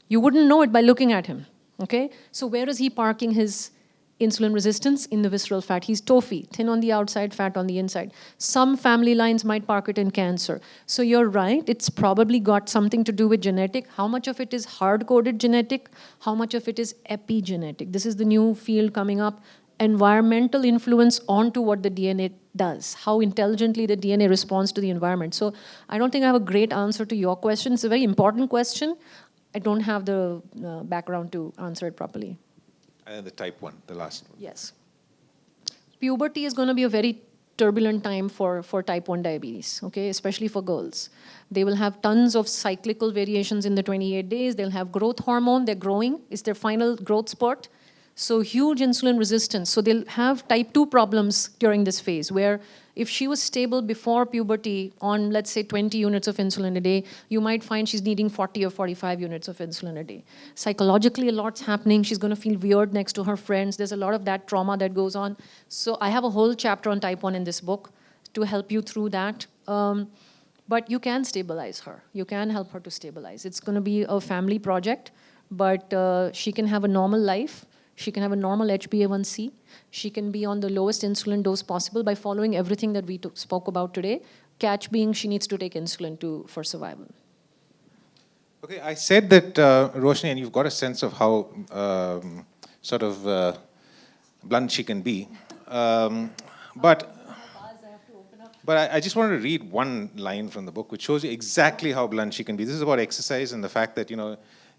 You wouldn't know it by looking at him. Okay, so where is he parking his insulin resistance? In the visceral fat. He's TOFI, thin on the outside, fat on the inside. Some family lines might park it in cancer. So you're right, it's probably got something to do with genetic. How much of it is hard-coded genetic? How much of it is epigenetic? This is the new field coming up. Environmental influence onto what the DNA does, how intelligently the DNA responds to the environment. So I don't think I have a great answer to your question. It's a very important question. I don't have the background to answer it properly. And then the type 1, the last one. Yes. puberty is going to be a very turbulent time for type 1 diabetes, okay, especially for girls. They will have tons of cyclical variations in the 28 days. They'll have growth hormone. They're growing. It's their final growth spurt. So huge insulin resistance. So they'll have type 2 problems during this phase, where if she was stable before puberty on, let's say, 20 units of insulin a day, you might find she's needing 40 or 45 units of insulin a day. Psychologically, a lot's happening. She's going to feel weird next to her friends. There's a lot of that trauma that goes on. So I have a whole chapter on type 1 in this book to help you through that. But you can stabilize her. You can help her to stabilize. It's going to be a family project, but she can have a normal life. She can have a normal HbA1c. She can be on the lowest insulin dose possible by following everything that we spoke about today. Catch being she needs to take insulin for survival. Okay, I said that, Roshni, and you've got a sense of how blunt she can be. But I just wanted to read one line from the book, which shows you exactly how blunt she can be. This is about exercise and the fact that,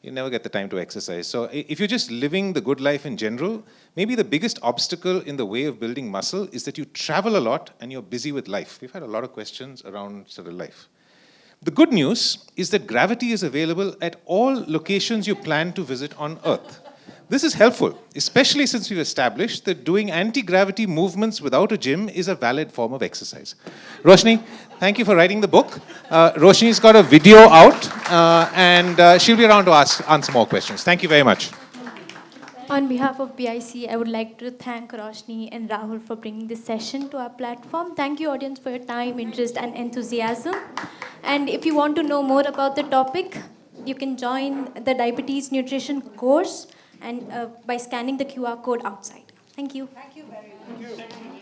you never get the time to exercise. So if you're just living the good life in general, maybe the biggest obstacle in the way of building muscle is that you travel a lot and you're busy with life. We've had a lot of questions around life. The good news is that gravity is available at all locations you plan to visit on Earth. This is helpful, especially since we've established that doing anti-gravity movements without a gym is a valid form of exercise. Roshni, thank you for writing the book. Roshni's got a video out, and she'll be around to answer more questions. Thank you very much. On behalf of BIC, I would like to thank Roshni and Rahul for bringing this session to our platform. Thank you, audience, for your time, interest, and enthusiasm. And if you want to know more about the topic, you can join the diabetes nutrition course and by scanning the QR code outside. Thank you. Thank you very much.